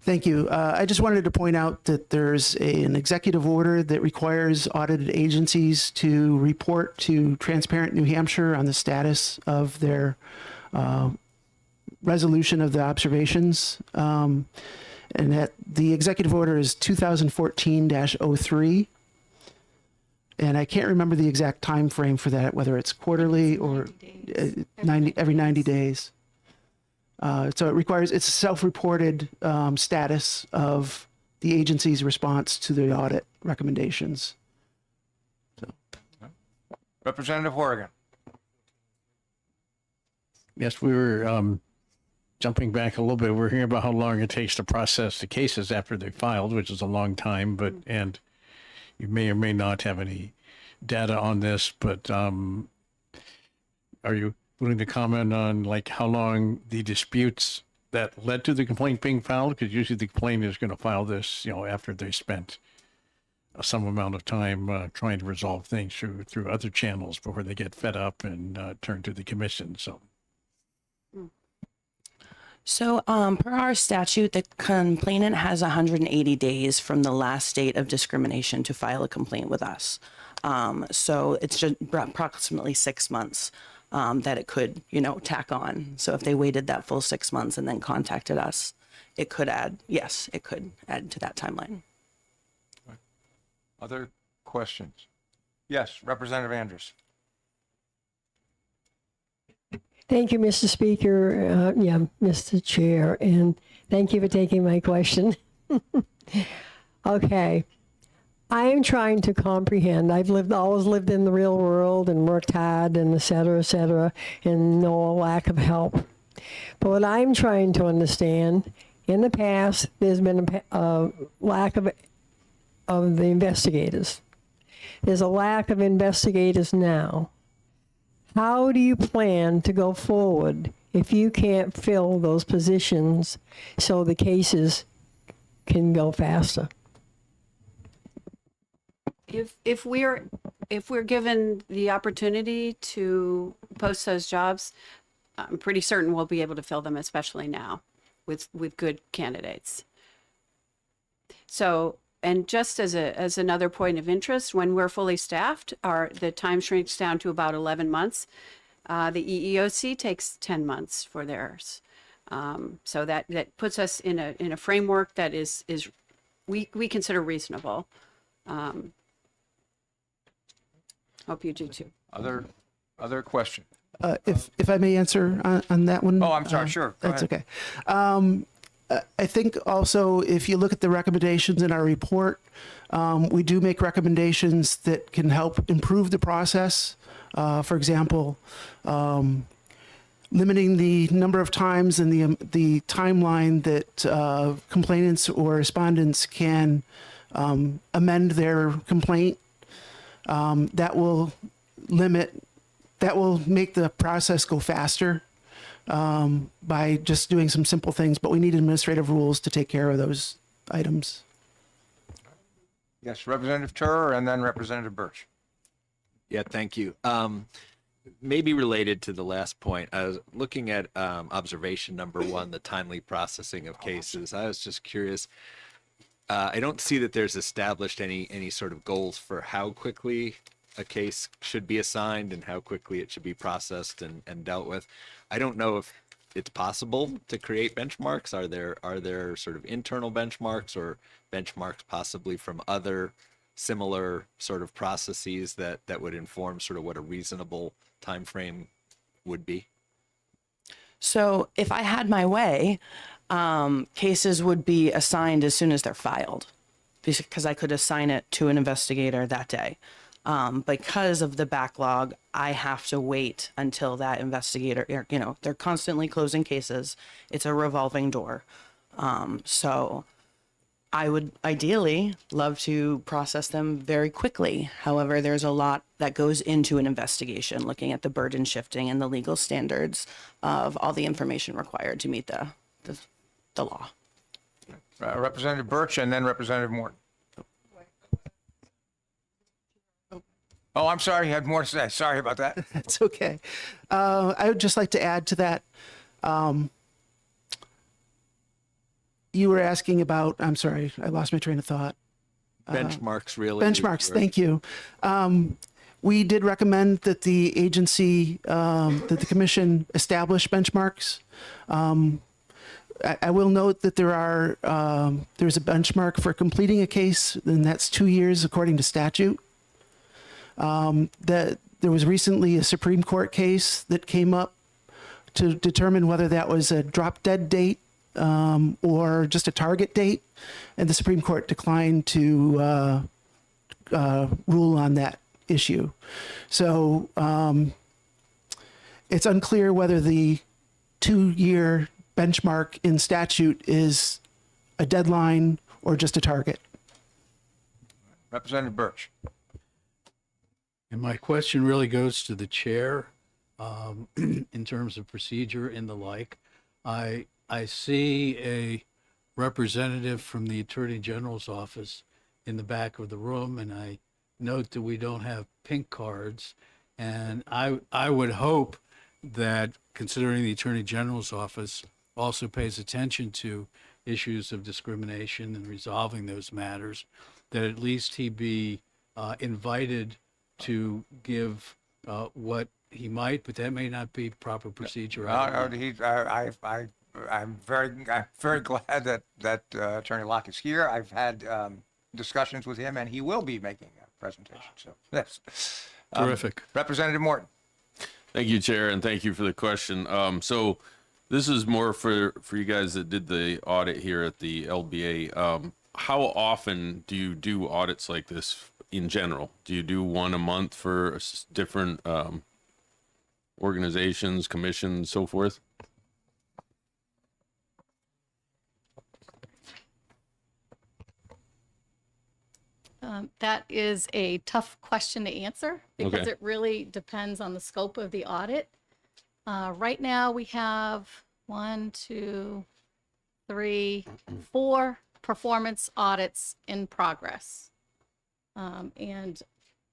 Thank you. I just wanted to point out that there's an executive order that requires audited agencies to report to Transparent New Hampshire on the status of their resolution of the observations. And that the executive order is 2014-03. And I can't remember the exact time frame for that, whether it's quarterly or 90 days. So it requires, it's a self-reported status of the agency's response to the audit recommendations. So. Representative Horgan. Yes, we were jumping back a little bit. We're hearing about how long it takes to process the cases after they're filed, which is a long time, and you may or may not have any data on this, but are you willing to comment on how long the disputes that led to the complaint being filed? Because usually the complainant is going to file this, after they spent some amount of time trying to resolve things through other channels before they get fed up and turn to the commission. So per our statute, the complainant has 180 days from the last date of discrimination to file a complaint with us. So it's just approximately 6 months that it could, tack on. So if they waited that full 6 months and then contacted us, it could add to that timeline. Other questions? Yes, Representative Andrews. Thank you, Mr. Speaker. Mr. Chair, and thank you for taking my question. Okay. I am trying to comprehend. Always lived in the real world and worked hard and et cetera, and no lack of help. But what I'm trying to understand, in the past, there's been a lack of the investigators. There's a lack of investigators now. How do you plan to go forward if you can't fill those positions so the cases can go faster? If we're given the opportunity to post those jobs, I'm pretty certain we'll be able to fill them, especially now with good candidates. So, and just as another point of interest, when we're fully staffed, the time shrinks down to about 11 months. The EEOC takes 10 months for theirs. So that puts us in a framework that is we consider reasonable. Hope you do too. Other question? If I may answer on that one. Oh, I'm sorry. Sure. Go That's ahead. okay. I think also if you look at the recommendations in our report, we do make recommendations that can help improve the process. For example, limiting the number of times and the timeline that complainants or respondents can amend their complaint. That will make the process go faster by just doing some simple things, but we need administrative rules to take care of those items. Yes, Representative Turer and then Representative Birch. Yeah, thank you. Maybe related to the last point, I was looking at observation number 1, the timely processing of cases. I was just curious. I don't see that there's established any sort of goals for how quickly a case should be assigned and how quickly it should be processed and dealt with. I don't know if it's possible to create benchmarks. Are there sort of internal benchmarks or benchmarks possibly from other similar sort of processes that would inform sort of what a reasonable time frame would be? So if I had my way, cases would be assigned as soon as they're filed, because I could assign it to an investigator that day. Because of the backlog, I have to wait until that investigator, they're constantly closing cases. It's a revolving door. So I would ideally love to process them very quickly. However, there's a lot that goes into an investigation, looking at the burden shifting and the legal standards of all the information required to meet the law. Representative Birch and then Representative Morton. Oh, I'm sorry. You had more to say. Sorry about that. It's okay. I would just like to add to that. You were asking about, I'm sorry, I lost my train of thought. Benchmarks, really. Benchmarks, thank you. We did recommend that the agency, that the commission establish benchmarks. I will note that there's a benchmark for completing a case, and that's 2 years according to statute. That there was recently a Supreme Court case that came up to determine whether that was a drop dead date or just a target date, and the Supreme Court declined to rule on that issue. So it's unclear whether the 2-year benchmark in statute is a deadline or just a target. Representative Birch. And my question really goes to the chair in terms of procedure and the like. I see a representative from the Attorney General's office in the back of the room, and I note that we don't have pink cards. And I would hope that, considering the Attorney General's office also pays attention to issues of discrimination and resolving those matters, that at least he be invited to give what he might, but that may not be proper procedure. I'm very glad that Attorney Locke is here. I've had discussions with him, and he will be making a presentation. So yes, Terrific. Representative Morton. Thank you, Chair, and thank you for the question. So this is more for you guys that did the audit here at the LBA. How often do you do audits like this in general? Do you do one a month for different organizations, commissions, so forth? That is a tough question to answer because Okay. it really depends on the scope of the audit. Right now, we have 4 performance audits in progress. And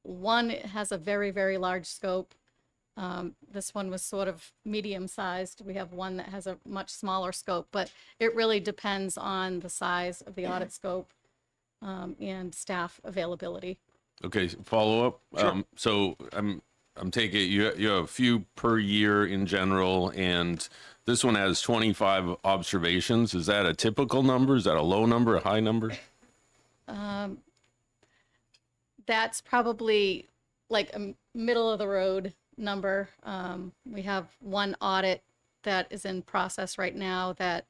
one has a very, very large scope. This one was sort of medium-sized. We have one that has a much smaller scope, but it really depends on the size of the audit scope and staff availability. Okay, follow up. So I'm taking you have a few per year in general, and this one has 25 observations. Is that a typical number? Is that a low number, a high number? That's probably like a middle of the road number. We have one audit that is in process right now that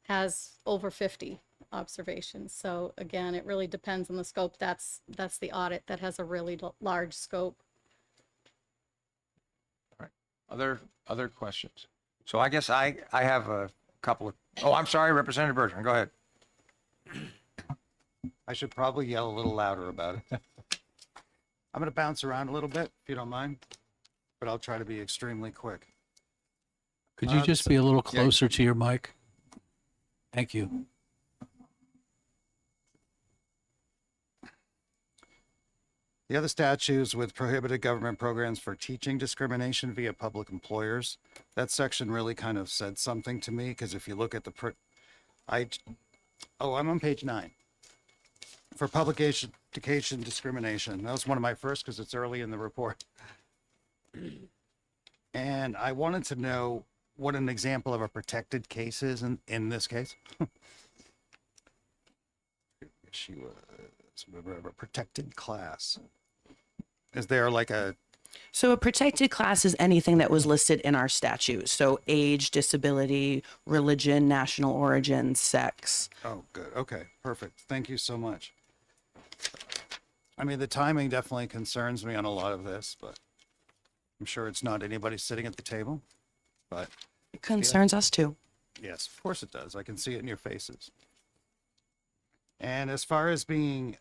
has over 50 observations. So again, it really depends on the scope. That's the audit that has a really large scope. All right. Other questions? So I guess I have a couple of, oh, I'm sorry, Representative Bergeron, go ahead. I should probably yell a little louder about it. I'm going to bounce around a little bit, if you don't mind, but I'll try to be extremely quick. Could you just be a little closer to your mic? Thank you. The other statutes with prohibited government programs for teaching discrimination via public employers, that section really kind of said something to me, because if you look at I'm on page 9. For public education discrimination, that was one of my first because it's early in the report. And I wanted to know what an example of a protected case is in this case. She was a protected class. Is there like a... So a protected class is anything that was listed in our statute. So age, disability, religion, national origin, sex. Oh, good. Okay, perfect. Thank you so much. I mean, the timing definitely concerns me on a lot of this, but I'm sure it's not anybody sitting at the table, but... It concerns us too. Yes, of course it does. I can see it in your faces. And as far as being,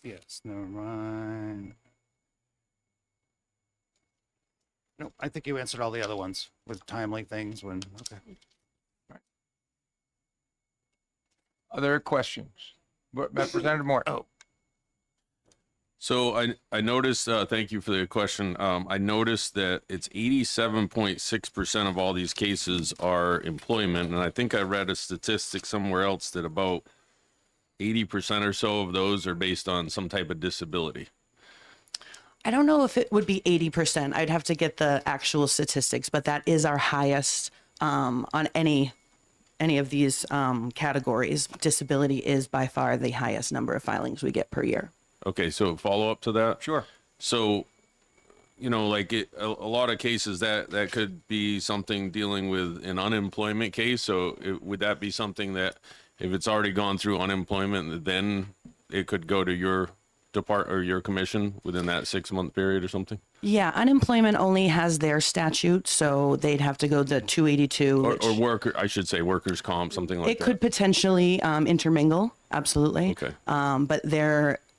yes, never mind. Nope, I think you answered all the other ones with timely things when, okay. Other questions? Representative Moore. Oh. So I noticed, thank you for the question. I noticed that it's 87.6% of all these cases are employment. And I think I read a statistic somewhere else that about 80% or so of those are based on some type of disability. I don't know if it would be 80%. I'd have to get the actual statistics, but that is our highest on any of these categories. Disability is by far the highest number of filings we get per year. Okay, so follow up to that? Sure. So, like a lot of cases that could be something dealing with an unemployment case. So would that be something that if it's already gone through unemployment, then it could go to your department or your commission within that 6-month period or something? Yeah, unemployment only has their statute, so they'd have to go the 282. Or worker, I should say workers' comp, something like that. It could potentially intermingle, absolutely. Okay. But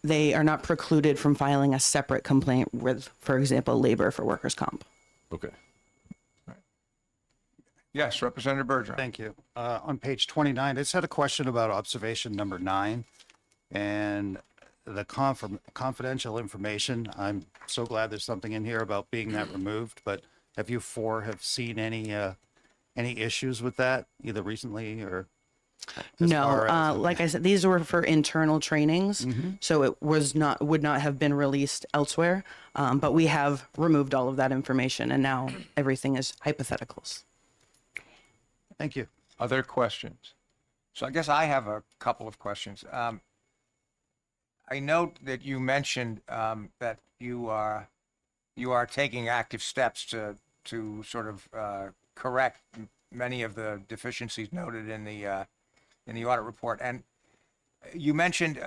they are not precluded from filing a separate complaint with, for example, labor for workers' comp. Okay. Yes, Representative Bergeron. Thank you. On page 29, I just had a question about observation number 9 and the confidential information. I'm so glad there's something in here about being that removed, but have you have seen any issues with that either recently or? No, like I said, these were for internal trainings, so it would not have been released elsewhere. But we have removed all of that information, and now everything is hypotheticals. Thank you. Other questions? So I guess I have a couple of questions. I note that you mentioned that you you are taking active steps to sort of correct many of the deficiencies noted in the audit report. And you mentioned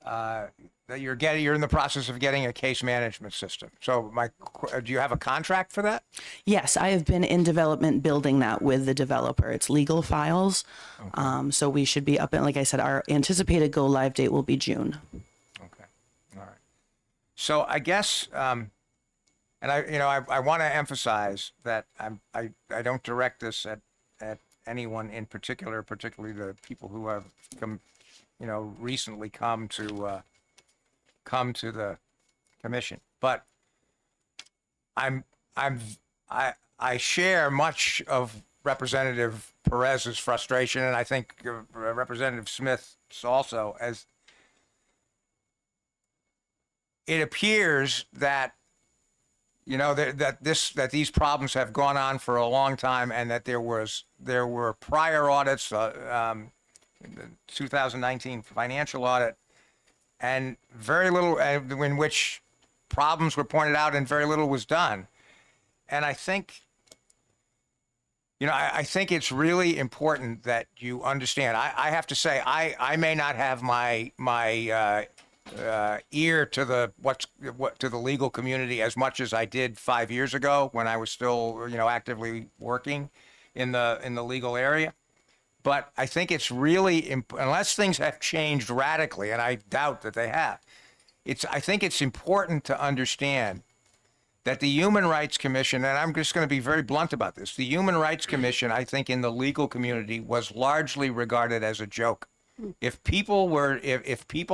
that you're in the process of getting a case management system. So do you have a contract for that? Yes, I have been in development building that with the developer. It's legal files. So we should be up in, like I said, our anticipated go live date will be June. Okay. All right. So I guess, and I want to emphasize that I don't direct this at anyone in particular, particularly the people who have recently come to the commission. But I share much of Representative Perez's frustration, and I think Representative Smith's also, as it appears that that these problems have gone on for a long time, and that there were prior audits, the 2019 financial audit, and very little in which problems were pointed out and very little was done. And I think, I think it's really important that you understand. I have to say, I may not have my ear to the legal community as much as I did 5 years ago when I was still, actively working in the legal area. But I think it's really, unless things have changed radically, and I doubt that they have, I think it's important to understand that the Human Rights Commission, and I'm just going to be very blunt about this, the Human Rights Commission, I think in the legal community, was largely regarded as a joke. If people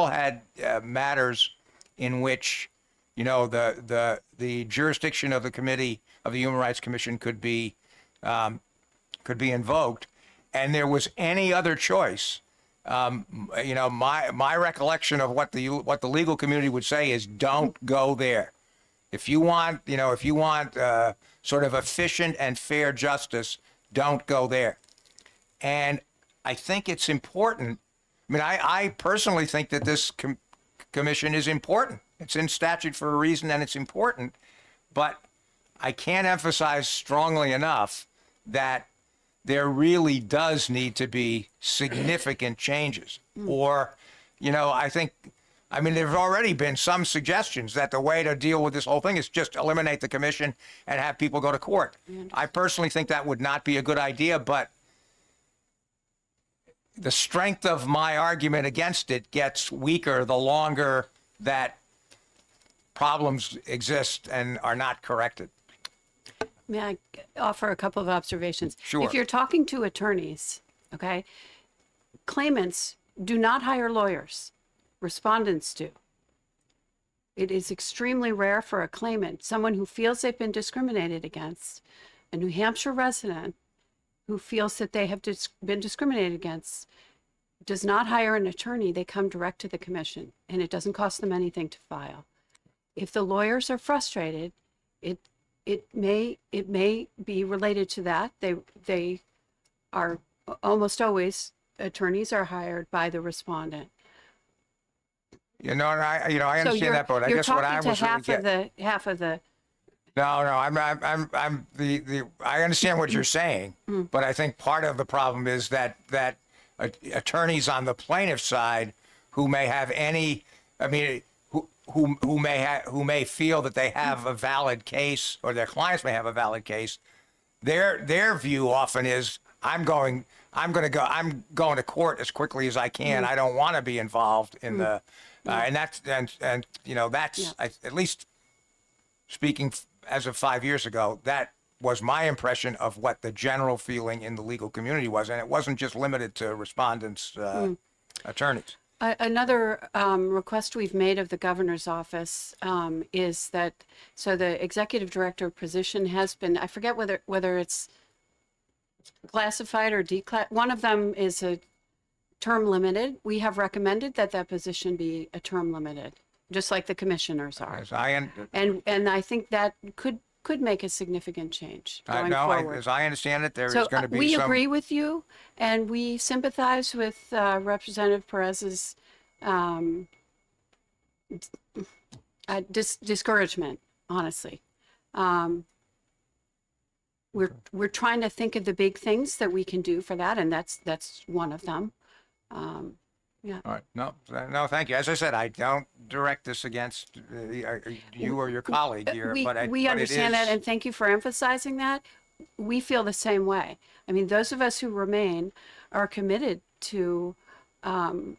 had matters in which, the jurisdiction of the committee of the Human Rights Commission could be invoked, and there was any other choice, my recollection of what the legal community would say is, don't go there. If you want, sort of efficient and fair justice, don't go there. And I think it's important. I mean, I personally think that this commission is important. It's in statute for a reason, and it's important. But I can't emphasize strongly enough that there really does need to be significant changes. Or, I mean, there have already been some suggestions that the way to deal with this whole thing is just eliminate the commission and have people go to court. I personally think that would not be a good idea, but the strength of my argument against it gets weaker the longer that problems exist and are not corrected. May I offer a couple of observations? Sure. If you're talking to attorneys, okay, claimants do not hire lawyers. Respondents do. It is extremely rare for a claimant, someone who feels they've been discriminated against, a New Hampshire resident who feels that they have been discriminated against, does not hire an attorney. They come direct to the commission, and it doesn't cost them anything to file. If the lawyers are frustrated, it may be related to that. They are almost always, attorneys are hired by the respondent. And I understand that, but I guess what I was half of the. No, I understand what you're saying, but I think part of the problem is that attorneys on the plaintiff side who may have who may feel that they have a valid case, or their clients may have a valid case, their view often is, I'm going to court as quickly as I can. I don't want to be involved in the and that's at least speaking as of 5 years ago, that was my impression of what the general feeling in the legal community was, and it wasn't just limited to respondents' attorneys. Another request we've made of the governor's office is that, so the executive director position has been, I forget whether it's classified or declassified. One of them is a term limited. We have recommended that position be a term limited, just like the commissioners are. And I think that could make a significant change going forward. As I understand it, there is going to be we agree with you, and we sympathize with Representative Perez's discouragement, honestly. We're trying to think of the big things that we can do for that, and that's one of them. Yeah. All right. No, thank you. As I said, I don't direct this against you or your colleague here, We but we understand that, and thank you for emphasizing that. We feel the same way. I mean, those of us who remain are committed to the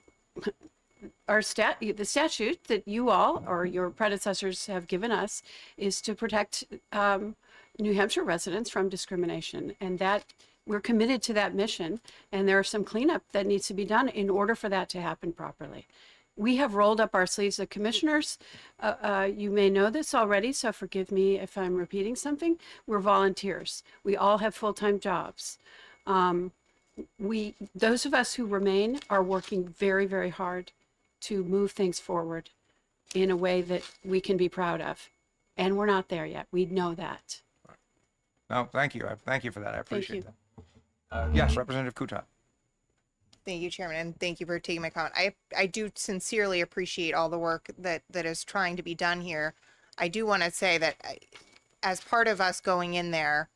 statute that you all or your predecessors have given us is to protect New Hampshire residents from discrimination, and that we're committed to that mission. And there are some cleanup that needs to be done in order for that to happen properly. We have rolled up our sleeves. The commissioners, you may know this already, so forgive me if I'm repeating something. We're volunteers. We all have full-time jobs. Those of us who remain are working very, very hard to move things forward in a way that we can be proud of. And we're not there yet. We know that. No, thank you. Thank you for that. I appreciate you. that. Yes, Representative Kutat. Thank you, Chairman, and thank you for taking my comment. I do sincerely appreciate all the work that is trying to be done here. I do want to say that as part of us going in there,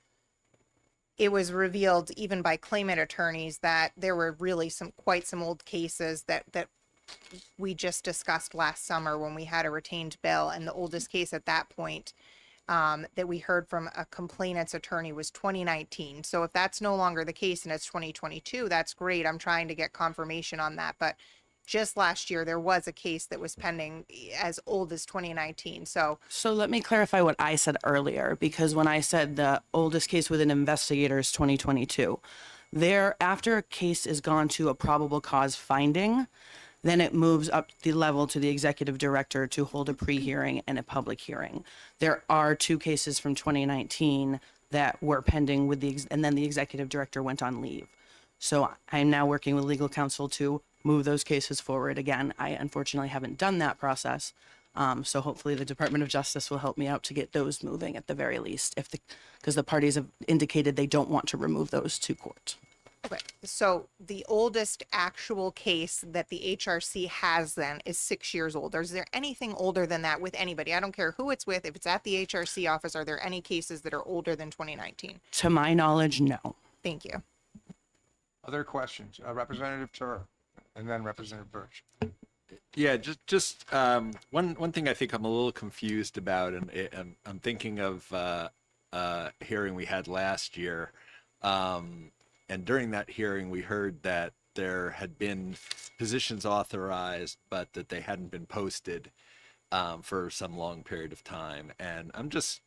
it was revealed even by claimant attorneys that there were really quite some old cases that we just discussed last summer when we had a retained bill, and the oldest case at that point that we heard from a complainant's attorney was 2019. So if that's no longer the case and it's 2022, that's great. I'm trying to get confirmation on that. But just last year, there was a case that was pending as old as 2019. So let me clarify what I said earlier, because when I said the oldest case with an investigator is 2022, after a case is gone to a probable cause finding, then it moves up the level to the executive director to hold a pre-hearing and a public hearing. There are 2 cases from 2019 that were pending and then the executive director went on leave. So I'm now working with legal counsel to move those cases forward again. I unfortunately haven't done that process. So hopefully the Department of Justice will help me out to get those moving at the very least, because the parties have indicated they don't want to remove those to court. okay, so the oldest actual case that the HRC has then is 6 years old. Is there anything older than that with anybody? I don't care who it's with. If it's at the HRC office, are there any cases that are older than 2019? To my knowledge, no. Thank you. Other questions? Representative Tur, and then Representative Birch. Yeah, just one thing I think I'm a little confused about, and I'm thinking of a hearing we had last year. And during that hearing, we heard that there had been positions authorized, but that they hadn't been posted for some long period of time. And I'm just,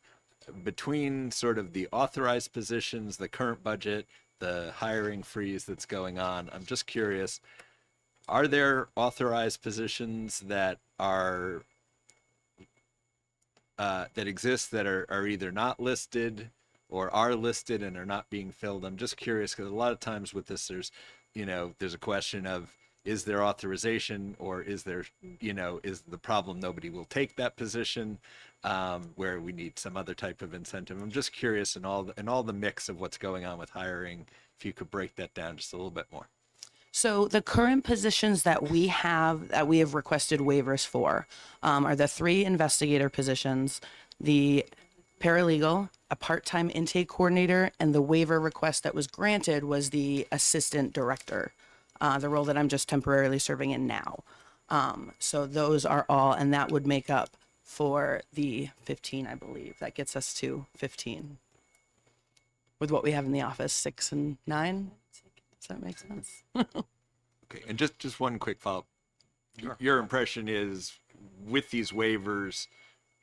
between sort of the authorized positions, the current budget, the hiring freeze that's going on, I'm just curious, are there authorized positions that are that exist that are either not listed or are listed and are not being filled? I'm just curious, because a lot of times with this, there's a question of, is there authorization, or is there, is the problem nobody will take that position, where we need some other type of incentive? I'm just curious, in all the mix of what's going on with hiring, if you could break that down just a little bit more. So the current positions that we have requested waivers for are the 3 investigator positions, the paralegal, a part-time intake coordinator, and the waiver request that was granted was the assistant director, the role that I'm just temporarily serving in now. So those are all, and that would make up for the 15, I believe. That gets us to 15 with what we have in the office, 6 and 9. Does that make sense? Okay, and just one quick follow-up. Your impression is, with these waivers,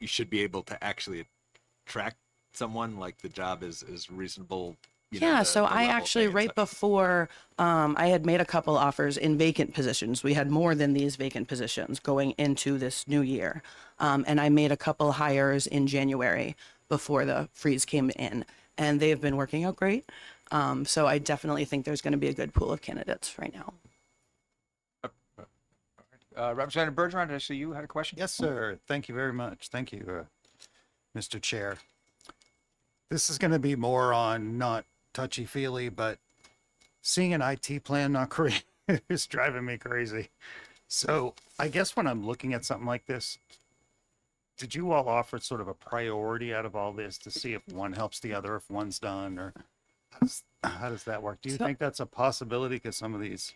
you should be able to actually attract someone, like the job is reasonable? So I actually, right before, I had made a couple offers in vacant positions. We had more than these vacant positions going into this new year. And I made a couple hires in January before the freeze came in, and they have been working out great. So I definitely think there's going to be a good pool of candidates right now. Representative Bergeron, did I see you had a question? Yes, sir. Thank you very much. Thank you, Mr. Chair. This is going to be more on not touchy-feely, but seeing an IT plan not create is driving me crazy. So I guess when I'm looking at something like this, did you all offer sort of a priority out of all this to see if one helps the other, if one's done, or how does that work? Do you think that's a possibility? Because some of these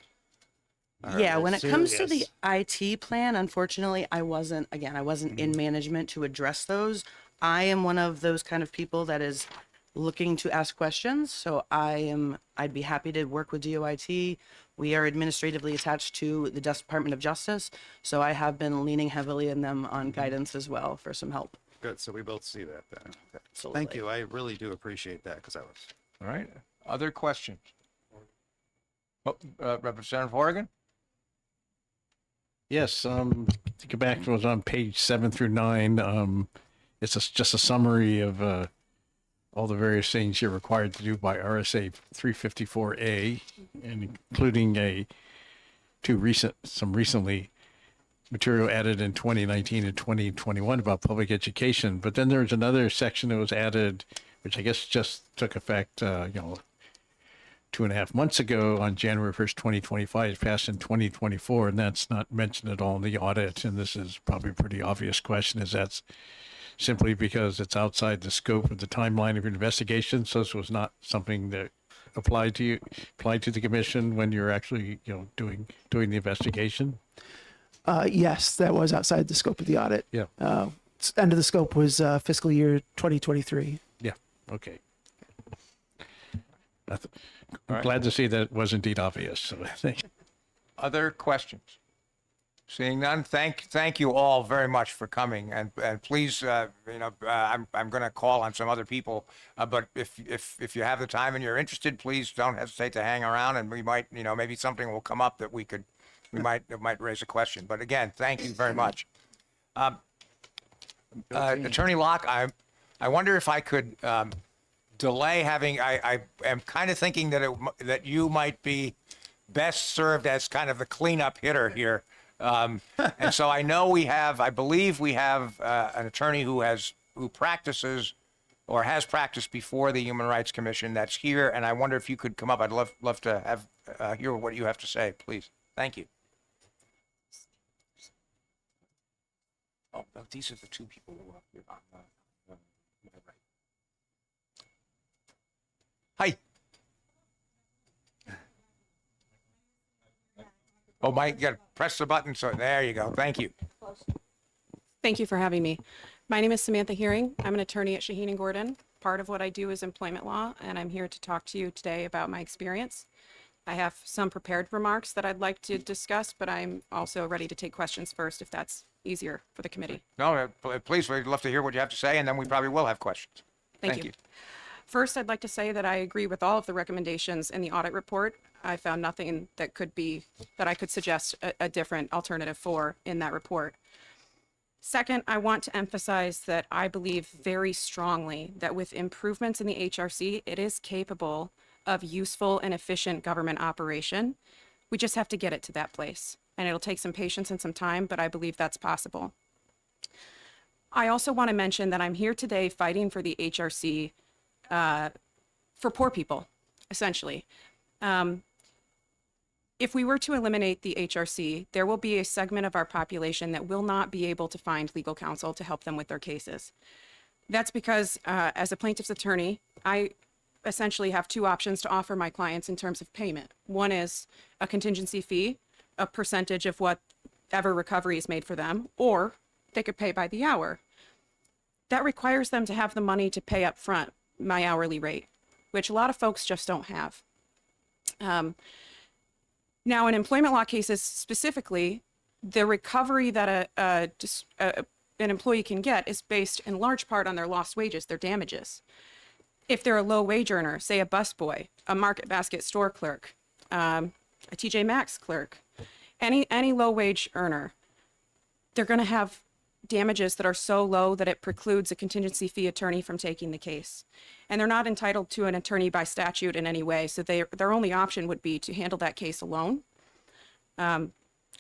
are Yeah, when it comes to the serious. IT plan, unfortunately, I wasn't in management to address those. I am one of those kind of people that is looking to ask questions. So I'd be happy to work with DOIT. We are administratively attached to the Department of Justice. So I have been leaning heavily in them on guidance as well for some help. Good, so we both see that then. Okay. Absolutely. Thank you, I really do appreciate that, because I was. All right. Other questions? Oh, Representative Horrigan? Yes, to go back to what was on page 7 through 9, just a summary of all the various things you're required to do by RSA 354A, and including some recently material added in 2019 and 2021 about public education. But then there's another section that was added, which I guess just took effect, 2.5 months ago on January 1st, 2025. It's passed in 2024, and that's not mentioned at all in the audit. And this is probably a pretty obvious question, is that's simply because it's outside the scope of the timeline of your investigation. So this was not something that applied to the commission when you're actually, doing the investigation. Yes, that was outside the scope of the audit. Yeah. End of the scope was fiscal year 2023. Yeah. Okay. I'm right. glad to see that it was indeed obvious. So thank you. Other questions? Seeing none, thank you all very much for coming, and please, I'm going to call on some other people, but if you have the time and you're interested, please don't hesitate to hang around, and we might, maybe something will come up that we might raise a question. But again, thank you very much. Attorney Locke, I wonder if I could delay having. I am kind of thinking that you might be best served as kind of the cleanup hitter here. And so I believe we have an attorney who practices or has practiced before the Human Rights Commission that's here. And I wonder if you could come up. I'd love to have hear what you have to say, please. Thank you. Oh, these are the two people who are here on my right. Hi. Oh, Mike, you got to press the button. So there you go. Thank you. Thank you for having me. My name is Samantha Hearing. I'm an attorney at Shaheen and Gordon. Part of what I do is employment law, and I'm here to talk to you today about my experience. I have some prepared remarks that I'd like to discuss, but I'm also ready to take questions first if that's easier for the committee. No, please, we'd love to hear what you have to say, and then we probably will have questions. Thank you. First, I'd like to say that I agree with all of the recommendations in the audit report. I found nothing that I could suggest a different alternative for in that report. Second, I want to emphasize that I believe very strongly that with improvements in the HRC, it is capable of useful and efficient government operation. We just have to get it to that place. And it'll take some patience and some time, but I believe that's possible. I also want to mention that I'm here today fighting for the HRC for poor people, essentially. If we were to eliminate the HRC, there will be a segment of our population that will not be able to find legal counsel to help them with their cases. That's because as a plaintiff's attorney, I essentially have two options to offer my clients in terms of payment. One is a contingency fee, a percentage of whatever recovery is made for them, or they could pay by the hour. That requires them to have the money to pay up front my hourly rate, which a lot of folks just don't have. Now, in employment law cases specifically, the recovery that an employee can get is based in large part on their lost wages, their damages. If they're a low wage earner, say a busboy, a market basket store clerk, a TJ Maxx clerk, any low wage earner, they're going to have damages that are so low that it precludes a contingency fee attorney from taking the case. And they're not entitled to an attorney by statute in any way, so their only option would be to handle that case alone. I'm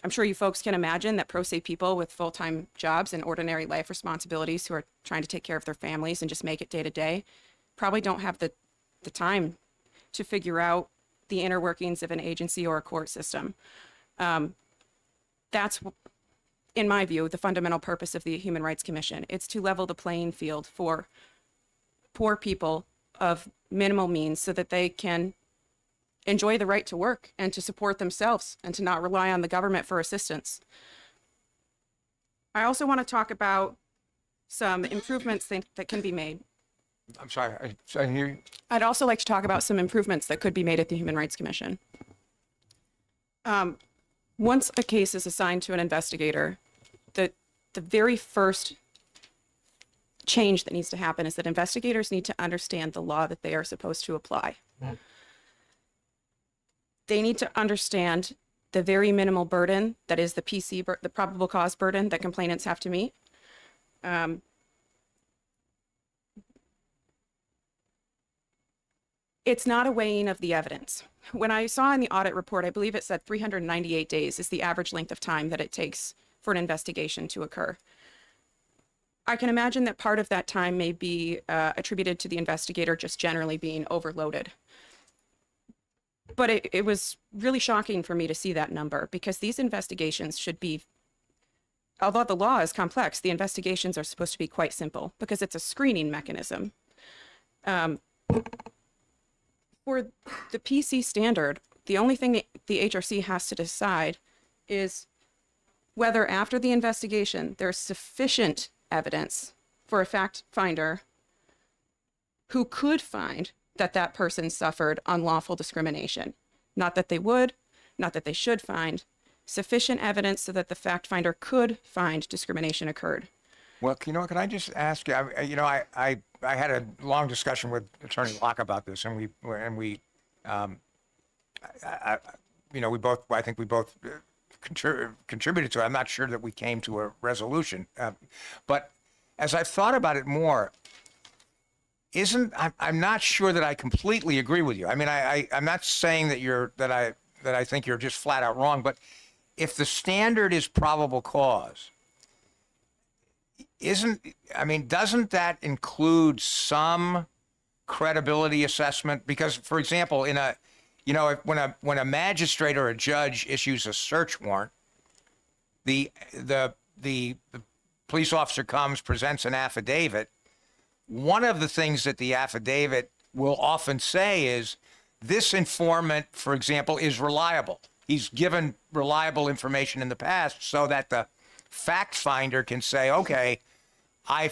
sure you folks can imagine that pro se people with full-time jobs and ordinary life responsibilities who are trying to take care of their families and just make it day to day probably don't have the time to figure out the inner workings of an agency or a court system. That's in my view, the fundamental purpose of the Human Rights Commission. It's to level the playing field for poor people of minimal means so that they can enjoy the right to work and to support themselves and to not rely on the government for assistance. I also want to talk about some improvements that can be made. I'm sorry, I hear you. I'd also like to talk about some improvements that could be made at the Human Rights Commission. Once a case is assigned to an investigator, the very first change that needs to happen is that investigators need to understand the law that they are supposed to apply. They need to understand the very minimal burden that is the PC, the probable cause burden that complainants have to meet. It's not a weighing of the evidence. When I saw in the audit report, I believe it said 398 days is the average length of time that it takes for an investigation to occur. I can imagine that part of that time may be attributed to the investigator just generally being overloaded. But it was really shocking for me to see that number, because these investigations should be, although the law is complex, the investigations are supposed to be quite simple because it's a screening mechanism. For the PC standard, the only thing the HRC has to decide is whether after the investigation there's sufficient evidence for a fact finder who could find that that person suffered unlawful discrimination. Not that they would, not that they should find, sufficient evidence so that the fact finder could find discrimination occurred. Well, you know what, can I just ask you, I had a long discussion with Attorney Locke about this, and we we both, I think we both contributed to it. I'm not sure that we came to a resolution, but as I've thought about it more, I'm not sure that I completely agree with you. I mean, I'm not saying that I think you're just flat out wrong, but if the standard is probable cause, doesn't that include some credibility assessment? Because, for example, when a magistrate or a judge issues a search warrant, the police officer comes, presents an affidavit. One of the things that the affidavit will often say is, this informant, for example, is reliable. He's given reliable information in the past, so that the fact finder can say, okay, I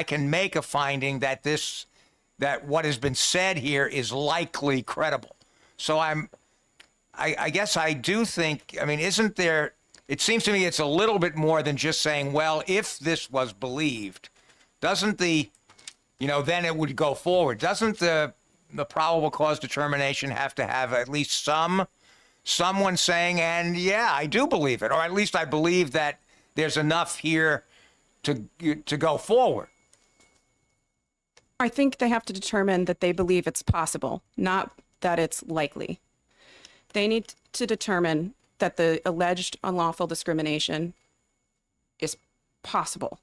can make a finding that what has been said here is likely credible. So I guess I do think, isn't there, it seems to me it's a little bit more than just saying, well, if this was believed, doesn't then it would go forward. Doesn't the probable cause determination have to have at least someone saying, and yeah, I do believe it, or at least I believe that there's enough here to go forward? I think they have to determine that they believe it's possible, not that it's likely. They need to determine that the alleged unlawful discrimination is possible.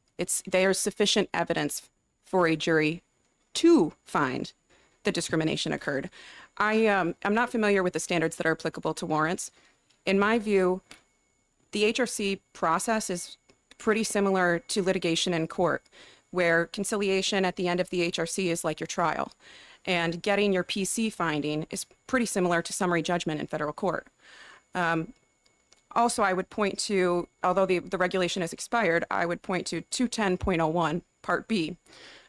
There's sufficient evidence for a jury to find that discrimination occurred. I'm not familiar with the standards that are applicable to warrants. In my view, the HRC process is pretty similar to litigation in court, where conciliation at the end of the HRC is like your trial. And getting your PC finding is pretty similar to summary judgment in federal court. Also, I would point to, although the regulation has expired, I would point to 210.01 Part B,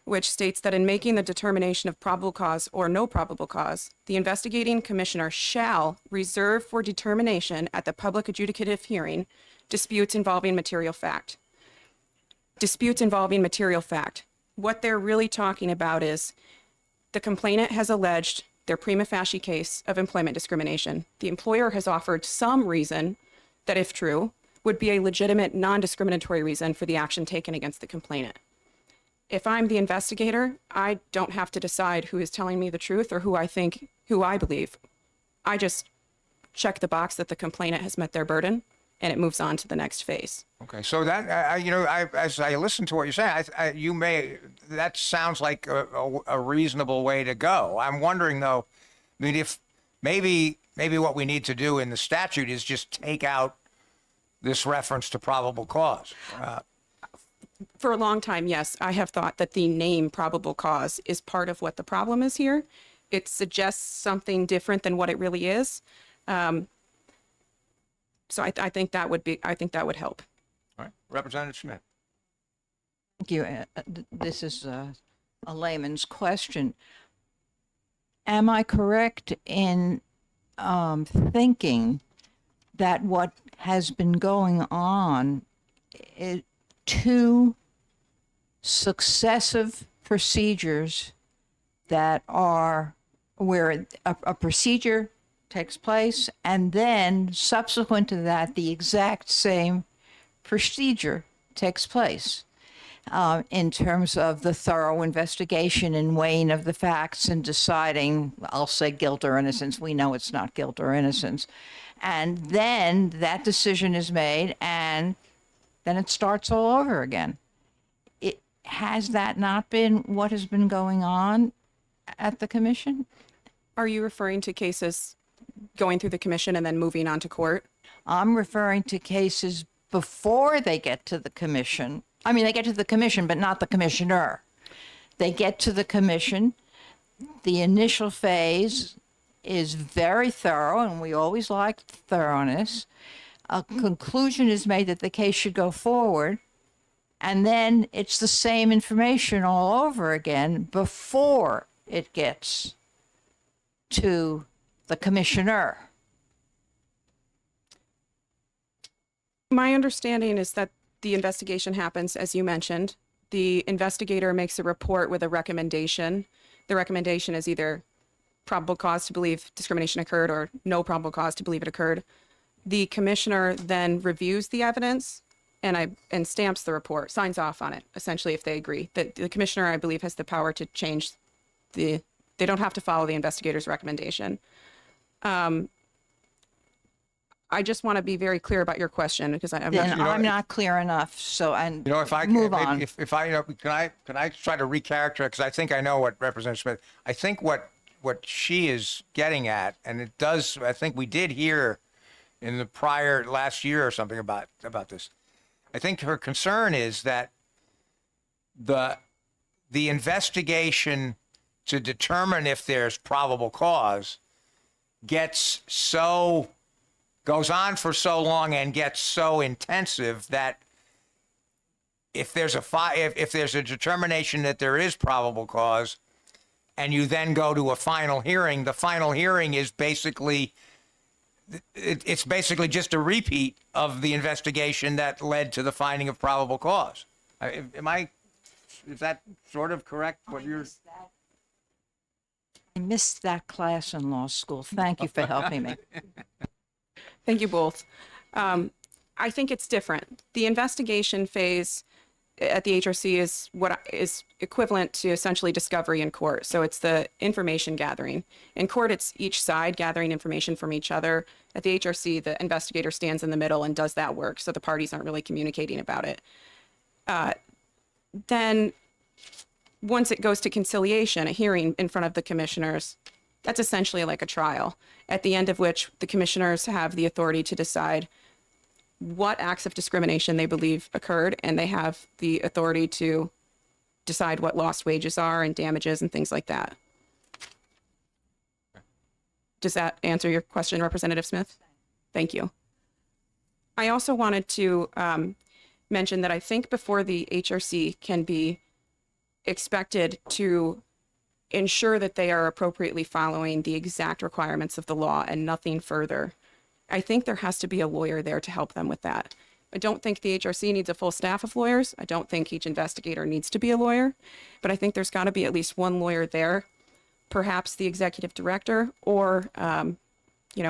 which states that in making the determination of probable cause or no probable cause, the investigating commissioner shall reserve for determination at the public adjudicative hearing disputes involving material fact. Disputes involving material fact. What they're really talking about is the complainant has alleged their prima facie case of employment discrimination. The employer has offered some reason that, if true, would be a legitimate non-discriminatory reason for the action taken against the complainant. If I'm the investigator, I don't have to decide who is telling me the truth or who I believe. I just check the box that the complainant has met their burden, and it moves on to the next phase. Okay, so that as I listen to what you're saying, that sounds like a reasonable way to go. I'm wondering though, if maybe what we need to do in the statute is just take out this reference to probable cause. For a long time, yes, I have thought that the name probable cause is part of what the problem is here. It suggests something different than what it really is. So I think that would help. All right, Representative Smith. Thank you. This is a layman's question. Am I correct in thinking that what has been going on is two successive procedures that are where a procedure takes place and then subsequent to that the exact same procedure takes place in terms of the thorough investigation and weighing of the facts and deciding, I'll say guilt or innocence. We know it's not guilt or innocence. And then that decision is made and then it starts all over again. Has that not been what has been going on at the commission? Are you referring to cases going through the commission and then moving on to court? I'm referring to cases before they get to the commission. I mean, they get to the commission, but not the commissioner. They get to the commission. The initial phase is very thorough, and we always liked thoroughness. A conclusion is made that the case should go forward, and then it's the same information all over again before it gets to the commissioner. My understanding is that the investigation happens, as you mentioned. The investigator makes a report with a recommendation. The recommendation is either probable cause to believe discrimination occurred or no probable cause to believe it occurred. The commissioner then reviews the evidence and stamps the report, signs off on it, essentially, if they agree. The commissioner, I believe, has the power to change they don't have to follow the investigator's recommendation. I just want to be very clear about your question because I'm not clear enough. So, and if I move on. If I can I try to recharacterize, because I think I know what Representative Smith. I think what she is getting at, and it does. I think we did hear in the last year or something about this. I think her concern is that the investigation to determine if there's probable cause goes on for so long and gets so intensive that if there's a determination that there is probable cause and you then go to a final hearing, the final hearing is basically just a repeat of the investigation that led to the finding of probable cause. Is that sort of correct? What you're... I missed that class in law school. Thank you for helping me. Thank you both. I think it's different. The investigation phase at the HRC is what is equivalent to essentially discovery in court. So it's the information gathering. In court, it's each side gathering information from each other. At the HRC, the investigator stands in the middle and does that work. So the parties aren't really communicating about it. Then once it goes to conciliation, a hearing in front of the commissioners, that's essentially like a trial, at the end of which the commissioners have the authority to decide what acts of discrimination they believe occurred, and they have the authority to decide what lost wages are and damages and things like that. Does that answer your question, Representative Smith? Thank you. I also wanted to mention that I think before the HRC can be expected to ensure that they are appropriately following the exact requirements of the law and nothing further, I think there has to be a lawyer there to help them with that. I don't think the HRC needs a full staff of lawyers. I don't think each investigator needs to be a lawyer, but I think there's got to be at least one lawyer there, perhaps the executive director or,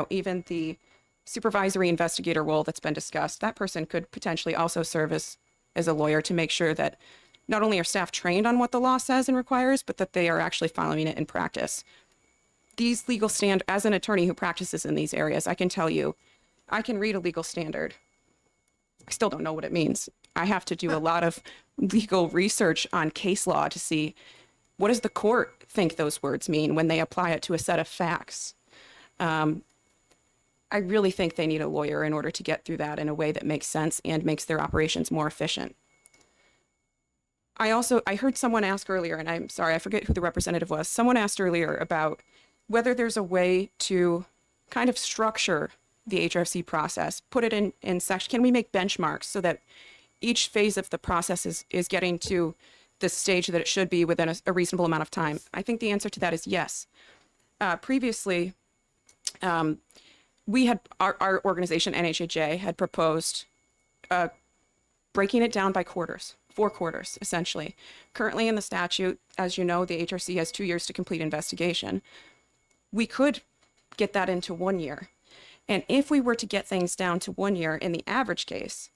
even the supervisory investigator role that's been discussed. That person could potentially also serve as a lawyer to make sure that not only are staff trained on what the law says and requires, but that they are actually following it in practice. These legal standards, as an attorney who practices in these areas, I can tell you, I can read a legal standard. I still don't know what it means. I have to do a lot of legal research on case law to see what does the court think those words mean when they apply it to a set of facts. I really think they need a lawyer in order to get through that in a way that makes sense and makes their operations more efficient. I heard someone ask earlier, and I'm sorry, I forget who the representative was. Someone asked earlier about whether there's a way to kind of structure the HRC process, put it in section. Can we make benchmarks so that each phase of the process is getting to the stage that it should be within a reasonable amount of time? I think the answer to that is yes. Previously, we had our organization, NHAJ, had proposed breaking it down by quarters. 4 quarters, essentially. Currently in the statute, as you know, the HRC has 2 years to complete investigation. We could get that into 1 year. And if we were to get things down to 1 year in the average case,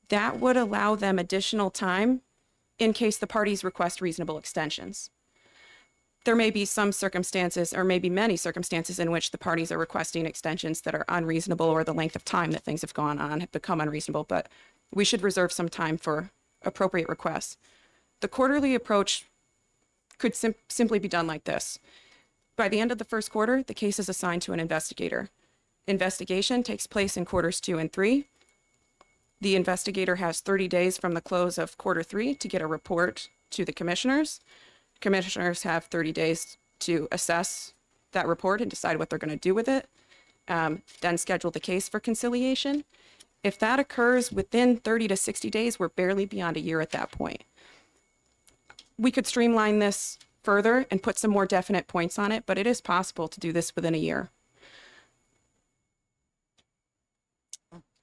that would allow them additional time in case the parties request reasonable extensions. There may be some circumstances, or maybe many circumstances, in which the parties are requesting extensions that are unreasonable, or the length of time that things have gone on have become unreasonable, but we should reserve some time for appropriate requests. The quarterly approach could simply be done like this. By the end of the first quarter, the case is assigned to an investigator. Investigation takes place in quarters 2 and 3. The investigator has 30 days from the close of quarter 3 to get a report to the commissioners. Commissioners have 30 days to assess that report and decide what they're going to do with it, then schedule the case for conciliation. If that occurs within 30 to 60 days, we're barely beyond a year at that point. We could streamline this further and put some more definite points on it, but it is possible to do this within a year.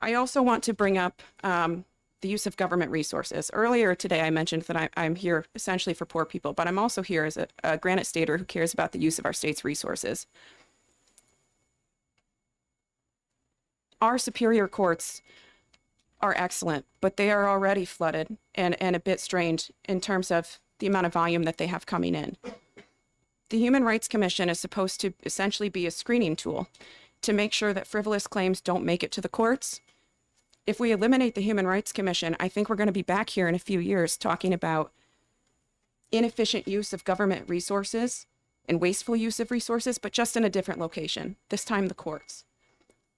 I also want to bring up the use of government resources. Earlier today, I mentioned that I'm here essentially for poor people, but I'm also here as a Granite Stater who cares about the use of our state's resources. Our superior courts are excellent, but they are already flooded and a bit strained in terms of the amount of volume that they have coming in. The Human Rights Commission is supposed to essentially be a screening tool to make sure that frivolous claims don't make it to the courts. If we eliminate the Human Rights Commission, I think we're going to be back here in a few years talking about inefficient use of government resources and wasteful use of resources, but just in a different location, this time the courts.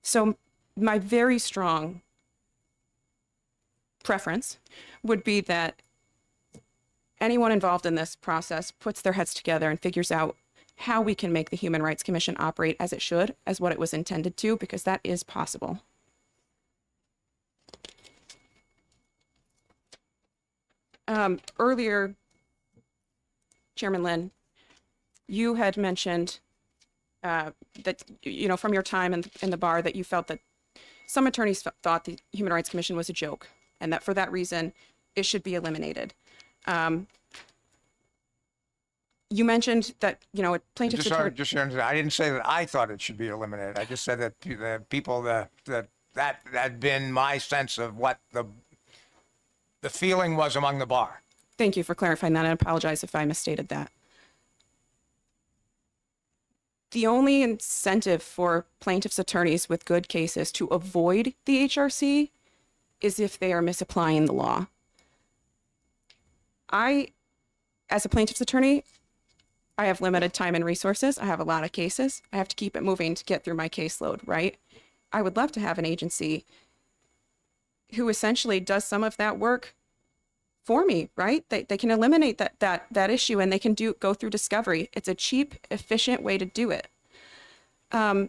So my very strong preference would be that anyone involved in this process puts their heads together and figures out how we can make the Human Rights Commission operate as it should, as what it was intended to, because that is possible. Earlier, Chairman Lynn, you had mentioned that, from your time in the bar, that you felt that some attorneys thought the Human Rights Commission was a joke, and that for that reason, it should be eliminated. You mentioned that, a plaintiff's attorney... I didn't say that I thought it should be eliminated. I just said that the people that had been my sense of what the feeling was among the bar. Thank you for clarifying that. I apologize if I misstated that. The only incentive for plaintiff's attorneys with good cases to avoid the HRC is if they are misapplying the law. As a plaintiff's attorney, I have limited time and resources. I have a lot of cases. I have to keep it moving to get through my caseload, right? I would love to have an agency who essentially does some of that work for me, right? They can eliminate that issue, and they can go through discovery. It's a cheap, efficient way to do it. But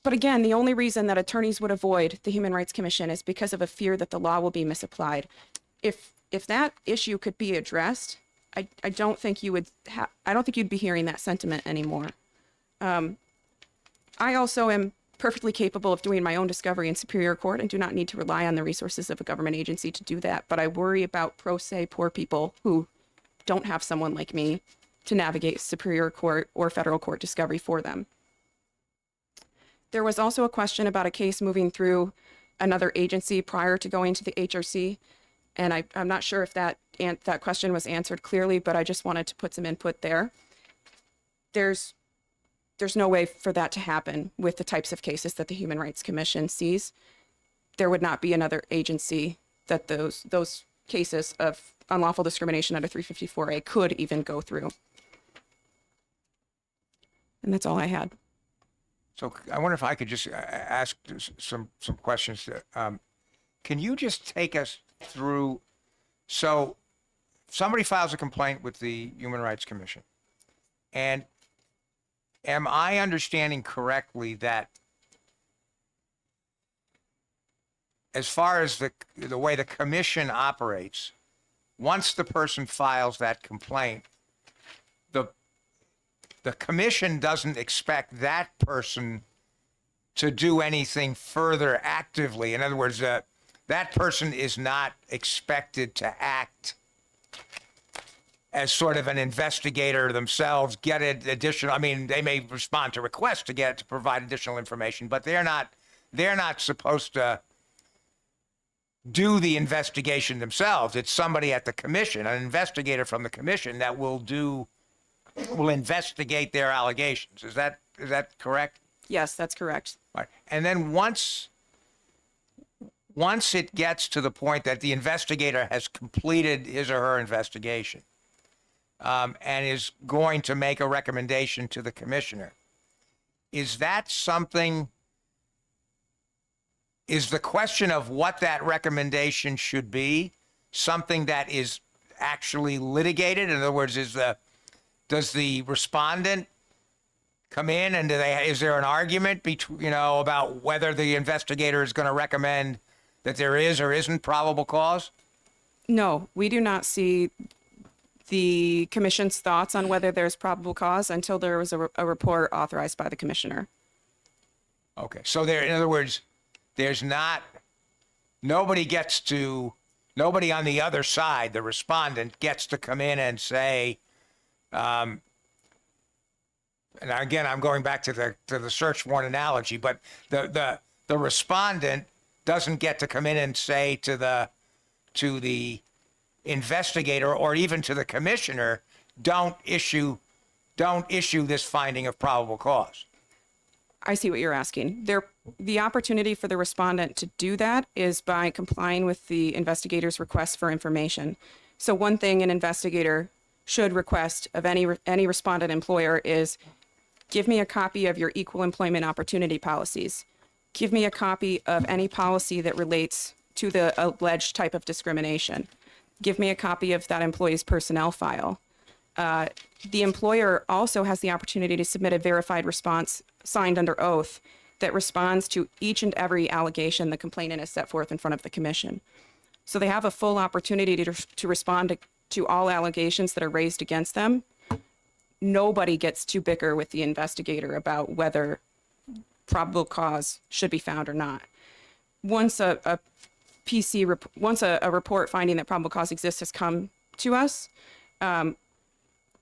again, the only reason that attorneys would avoid the Human Rights Commission is because of a fear that the law will be misapplied. If that issue could be addressed, I don't think you would I don't think you'd be hearing that sentiment anymore. I also am perfectly capable of doing my own discovery in Superior Court and do not need to rely on the resources of a government agency to do that. But I worry about pro se poor people who don't have someone like me to navigate Superior Court or federal court discovery for them. There was also a question about a case moving through another agency prior to going to the HRC. And I'm not sure if that question was answered clearly, but I just wanted to put some input there. There's no way for that to happen with the types of cases that the Human Rights Commission sees. There would not be another agency that those cases of unlawful discrimination under 354A could even go through. And that's all I had. So I wonder if I could just ask some questions. Can you just take us through? So somebody files a complaint with the Human Rights Commission, and am I understanding correctly that as far as the way the commission operates, once the person files that complaint, the commission doesn't expect that person to do anything further actively? In other words, that person is not expected to act as sort of an investigator themselves, get additional, I mean, they may respond to requests to provide additional information, but they're not supposed to do the investigation themselves. It's somebody at the commission, an investigator from the commission, that will investigate their allegations. Is that correct? Yes, that's correct. Right. And then once it gets to the point that the investigator has completed his or her investigation, and is going to make a recommendation to the commissioner, is that something? Is the question of what that recommendation should be something that is actually litigated? In other words, does the respondent come in and is there an argument about whether the investigator is going to recommend that there is or isn't probable cause? No, we do not see the commission's thoughts on whether there's probable cause until there was a report authorized by the commissioner. Okay, so in other words, there's nobody on the other side, the respondent, gets to come in and say, and again, I'm going back to the search warrant analogy, but the respondent doesn't get to come in and say to the investigator or even to the commissioner, don't issue this finding of probable cause. I see what you're asking. The opportunity for the respondent to do that is by complying with the investigator's request for information. So one thing an investigator should request of any respondent employer is, give me a copy of your equal employment opportunity policies. Give me a copy of any policy that relates to the alleged type of discrimination. Give me a copy of that employee's personnel file. The employer also has the opportunity to submit a verified response signed under oath that responds to each and every allegation the complainant has set forth in front of the commission. So they have a full opportunity to respond to all allegations that are raised against them. Nobody gets to bicker with the investigator about whether probable cause should be found or not. Once a report finding that probable cause exists has come to us,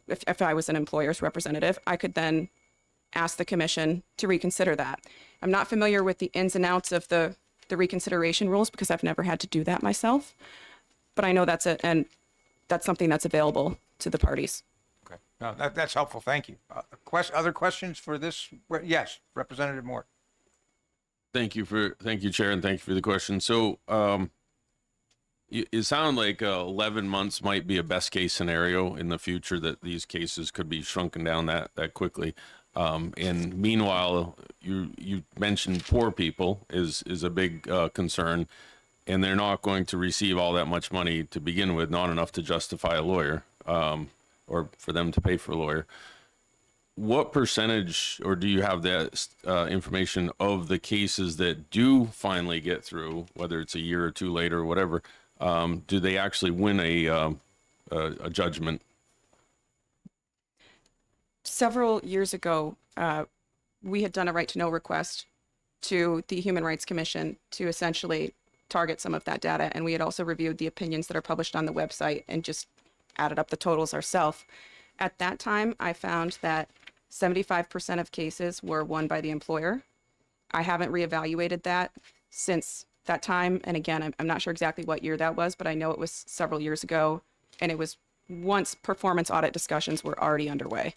if I was an employer's representative, I could then ask the commission to reconsider that. I'm not familiar with the ins and outs of the reconsideration rules because I've never had to do that myself, but I know that's something that's available to the parties. Okay, no, that's helpful. Thank you. Other questions for this? Yes, Representative Moore. Thank you, Chair, and thank you for the question. So, it sounded like 11 months might be a best case scenario in the future, that these cases could be shrunken down that quickly. And meanwhile, you mentioned poor people is a big concern, and they're not going to receive all that much money to begin with, not enough to justify a lawyer, or for them to pay for a lawyer. What percentage, or do you have that information of the cases that do finally get through, whether it's a year or two later or whatever, do they actually win a judgment? Several years ago, we had done a right to know request to the Human Rights Commission to essentially target some of that data. And we had also reviewed the opinions that are published on the website and just added up the totals ourselves. At that time, I found that 75% of cases were won by the employer. I haven't reevaluated that since that time. And again, I'm not sure exactly what year that was, but I know it was several years ago. And it was once performance audit discussions were already underway.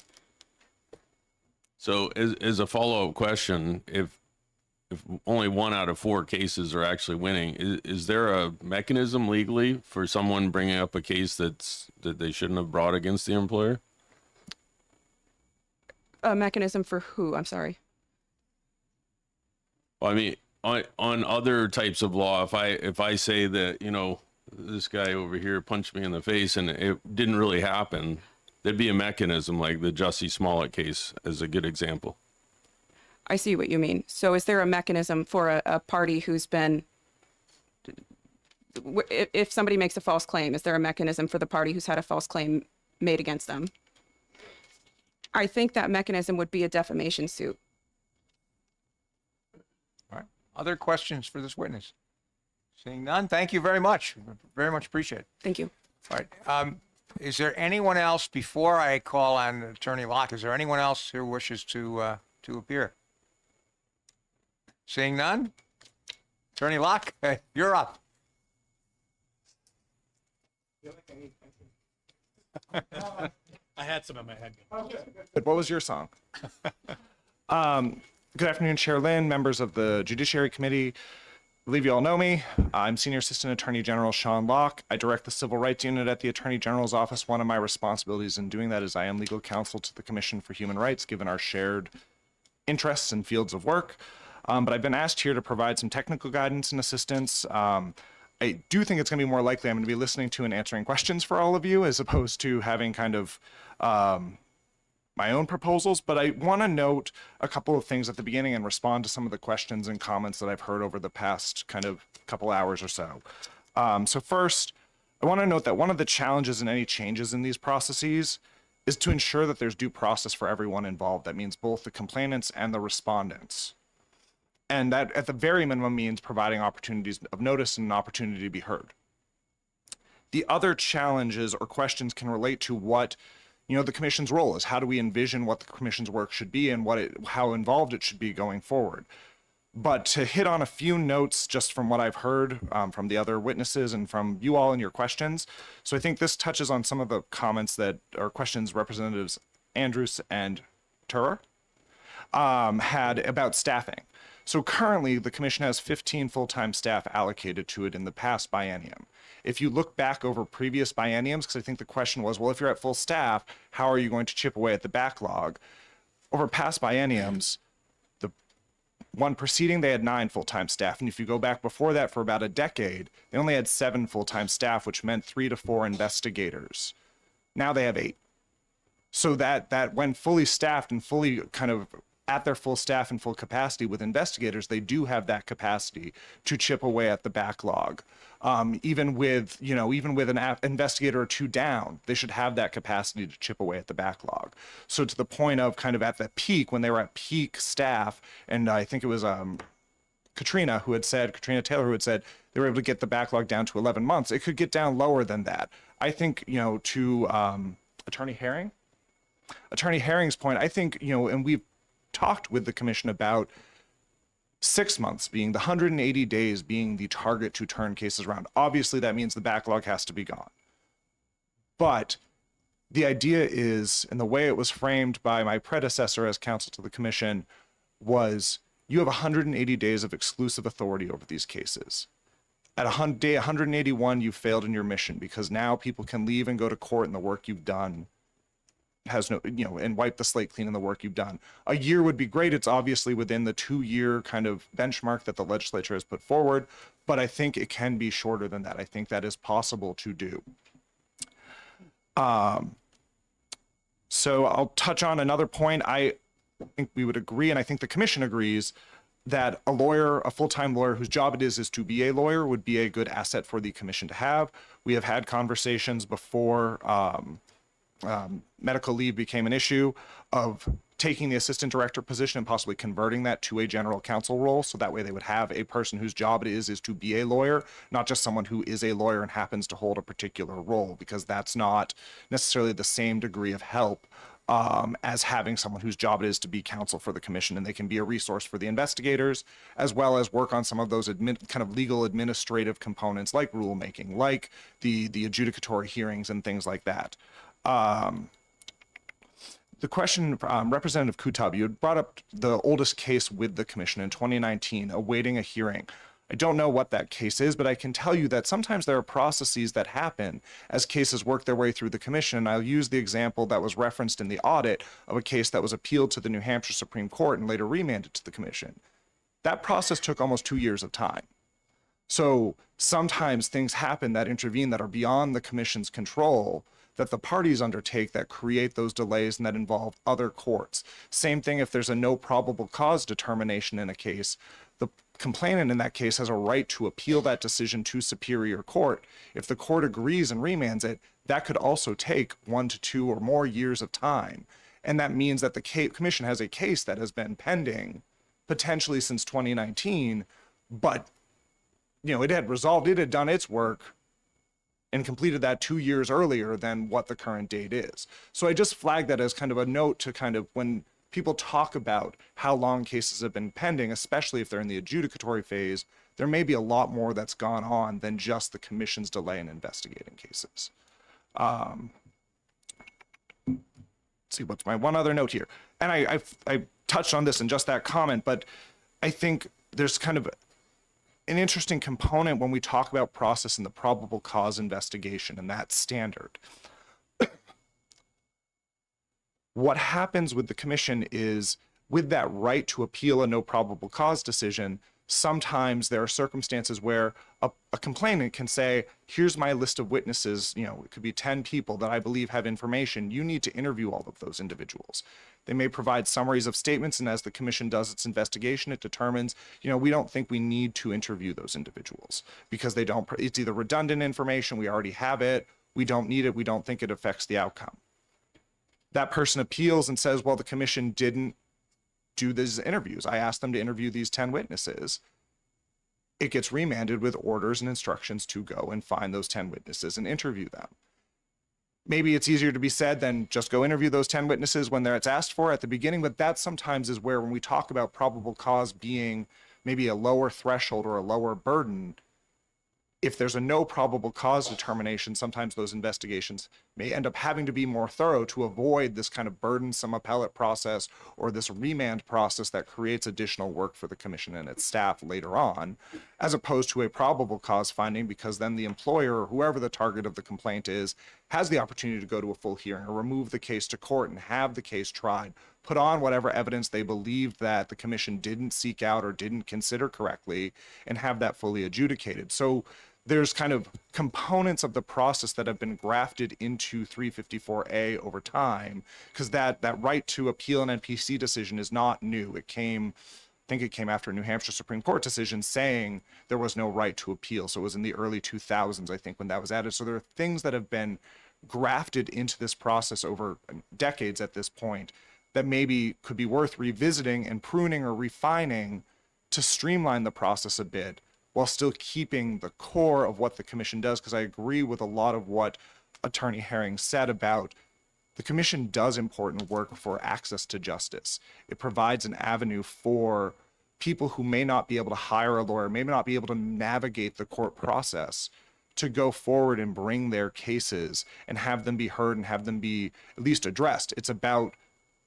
So as a follow-up question, if only 1 out of 4 cases are actually winning, is there a mechanism legally for someone bringing up a case that they shouldn't have brought against the employer? A mechanism for who? I'm sorry. Well, I mean, on other types of law, if I say that, you know, this guy over here punched me in the face and it didn't really happen, there'd be a mechanism, like the Jussie Smollett case is a good example. I see what you mean. So is there a mechanism for a party who's been, if somebody makes a false claim, is there a mechanism for the party who's had a false claim made against them? I think that mechanism would be a defamation suit. All right. Other questions for this witness? Seeing none, thank you very much. Very much appreciate it. Thank you. All right. Is there anyone else, before I call on Attorney Locke, is there anyone else who wishes to appear? Seeing none? Attorney Locke, you're up. I had some in my head. What was your song? Good afternoon, Chair Lynn, members of the Judiciary Committee. I believe you all know me. I'm Senior Assistant Attorney General Sean Locke. I direct the Civil Rights Unit at the Attorney General's Office. One of my responsibilities in doing that is I am legal counsel to the Commission for Human Rights, given our shared interests and fields of work. But I've been asked here to provide some technical guidance and assistance. I do think it's going to be more likely I'm going to be listening to and answering questions for all of you, as opposed to having kind of my own proposals. But I want to note a couple of things at the beginning and respond to some of the questions and comments that I've heard over the past kind of couple hours or so. So first, I want to note that one of the challenges in any changes in these processes is to ensure that there's due process for everyone involved. That means both the complainants and the respondents. And that at the very minimum means providing opportunities of notice and an opportunity to be heard. The other challenges or questions can relate to what, you know, the commission's role is. How do we envision what the commission's work should be and how involved it should be going forward? But to hit on a few notes just from what I've heard from the other witnesses and from you all in your questions. So I think this touches on some of the comments that or questions Representatives Andrews and Turer had about staffing. So currently, the commission has 15 full-time staff allocated to it in the past biennium. If you look back over previous bienniums, because I think the question was, well, if you're at full staff, how are you going to chip away at the backlog? Over past bienniums, the one preceding, they had 9 full-time staff. And if you go back before that for about a decade, they only had 7 full-time staff, which meant 3 to 4 investigators. Now they have 8. So that when fully staffed and fully kind of at their full staff and full capacity with investigators, they do have that capacity to chip away at the backlog. Even with an investigator or 2 down, they should have that capacity to chip away at the backlog. So to the point of kind of at the peak, when they were at peak staff, and I think it was Katrina Taylor who had said they were able to get the backlog down to 11 months. It could get down lower than that. I think, you know, to Attorney Herring's point, I think, you know, and we've talked with the commission about 6 months being the 180 days being the target to turn cases around. Obviously, that means the backlog has to be gone. But the idea is, and the way it was framed by my predecessor as counsel to the commission, was you have 180 days of exclusive authority over these cases. At day 181, you failed in your mission because now people can leave and go to court and the work you've done has no, you know, and wipe the slate clean in the work you've done. A year would be great. It's obviously within the 2-year kind of benchmark that the legislature has put forward, but I think it can be shorter than that. I think that is possible to do. So I'll touch on another point. I think we would agree, and I think the commission agrees, that a lawyer, a full-time lawyer whose job it is to be a lawyer, would be a good asset for the commission to have. We have had conversations before medical leave became an issue of taking the assistant director position and possibly converting that to a general counsel role. So that way they would have a person whose job it is to be a lawyer, not just someone who is a lawyer and happens to hold a particular role, because that's not necessarily the same degree of help as having someone whose job it is to be counsel for the commission, and they can be a resource for the investigators, as well as work on some of those kind of legal administrative components like rulemaking, like the adjudicatory hearings and things like that. The question, Representative Kutab, you had brought up the oldest case with the commission in 2019, awaiting a hearing. I don't know what that case is, but I can tell you that sometimes there are processes that happen as cases work their way through the commission. I'll use the example that was referenced in the audit of a case that was appealed to the New Hampshire Supreme Court and later remanded to the commission. That process took almost 2 years of time. So sometimes things happen that intervene that are beyond the commission's control, that the parties undertake, that create those delays and that involve other courts. Same thing if there's a no probable cause determination in a case. The complainant in that case has a right to appeal that decision to superior court. If the court agrees and remands it, that could also take 1 to 2 or more years of time. And that means that the commission has a case that has been pending potentially since 2019, but it had resolved, it had done its work and completed that 2 years earlier than what the current date is. So I just flagged that as kind of a note to kind of when people talk about how long cases have been pending, especially if they're in the adjudicatory phase, there may be a lot more that's gone on than just the commission's delay in investigating cases. Let's see, what's my one other note here? And I touched on this in just that comment, but I think there's kind of an interesting component when we talk about process and the probable cause investigation and that standard. What happens with the commission is, with that right to appeal a no probable cause decision, sometimes there are circumstances where a complainant can say, here's my list of witnesses, it could be 10 people that I believe have information. You need to interview all of those individuals. They may provide summaries of statements, and as the commission does its investigation, it determines, we don't think we need to interview those individuals because it's either redundant information, we already have it, we don't need it, we don't think it affects the outcome. That person appeals and says, well, the commission didn't do these interviews. I asked them to interview these 10 witnesses. It gets remanded with orders and instructions to go and find those 10 witnesses and interview them. Maybe it's easier to be said than just go interview those 10 witnesses when it's asked for at the beginning, but that sometimes is where, when we talk about probable cause being maybe a lower threshold or a lower burden, if there's a no probable cause determination, sometimes those investigations may end up having to be more thorough to avoid this kind of burdensome appellate process or this remand process that creates additional work for the commission and its staff later on, as opposed to a probable cause finding, because then the employer or whoever the target of the complaint is has the opportunity to go to a full hearing or remove the case to court and have the case tried, put on whatever evidence they believed that the commission didn't seek out or didn't consider correctly, and have that fully adjudicated. So there's kind of components of the process that have been grafted into 354A over time, because that right to appeal an NPC decision is not new. I think it came after a New Hampshire Supreme Court decision saying there was no right to appeal. So it was in the early 2000s, I think, when that was added. So there are things that have been grafted into this process over decades at this point that maybe could be worth revisiting and pruning or refining to streamline the process a bit, while still keeping the core of what the commission does. Because I agree with a lot of what Attorney Herring said about the commission does important work for access to justice. It provides an avenue for people who may not be able to hire a lawyer, may not be able to navigate the court process, to go forward and bring their cases and have them be heard and have them be at least addressed. It's about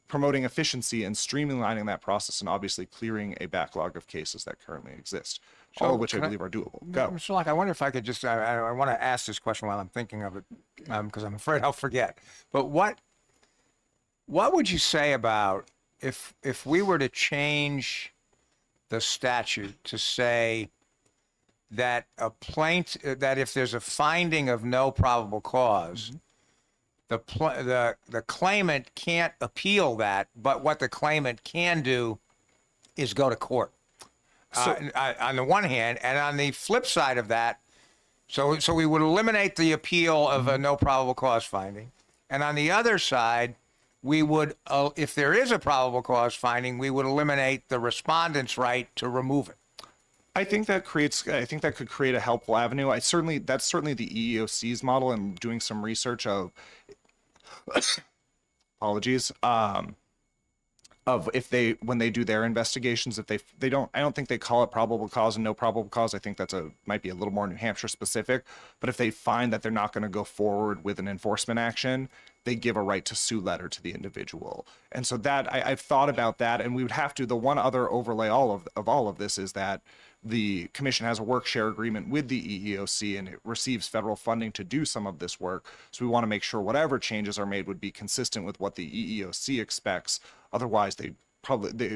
promoting efficiency and streamlining that process, and obviously clearing a backlog of cases that currently exist, all of which I believe are doable. Go. Mr. Locke, I wonder if I could just, I want to ask this question while I'm thinking of it, because I'm afraid I'll forget. But what would you say about if we were to change the statute to say that that if there's a finding of no probable cause, the claimant can't appeal that, but what the claimant can do is go to court. On the one hand, and on the flip side of that, so we would eliminate the appeal of a no probable cause finding, and on the other side, we would, if there is a probable cause finding, we would eliminate the respondent's right to remove it. I think that could create a helpful avenue. That's certainly the EEOC's model, and doing some research of apologies of when they do their investigations, if they don't, I don't think they call it probable cause and no probable cause. I think might be a little more New Hampshire specific, but if they find that they're not going to go forward with an enforcement action, they give a right to sue letter to the individual. And so that I've thought about that, and we would have to, the one other overlay of all of this is that the commission has a work share agreement with the EEOC, and it receives federal funding to do some of this work. So we want to make sure whatever changes are made would be consistent with what the EEOC expects. Otherwise, they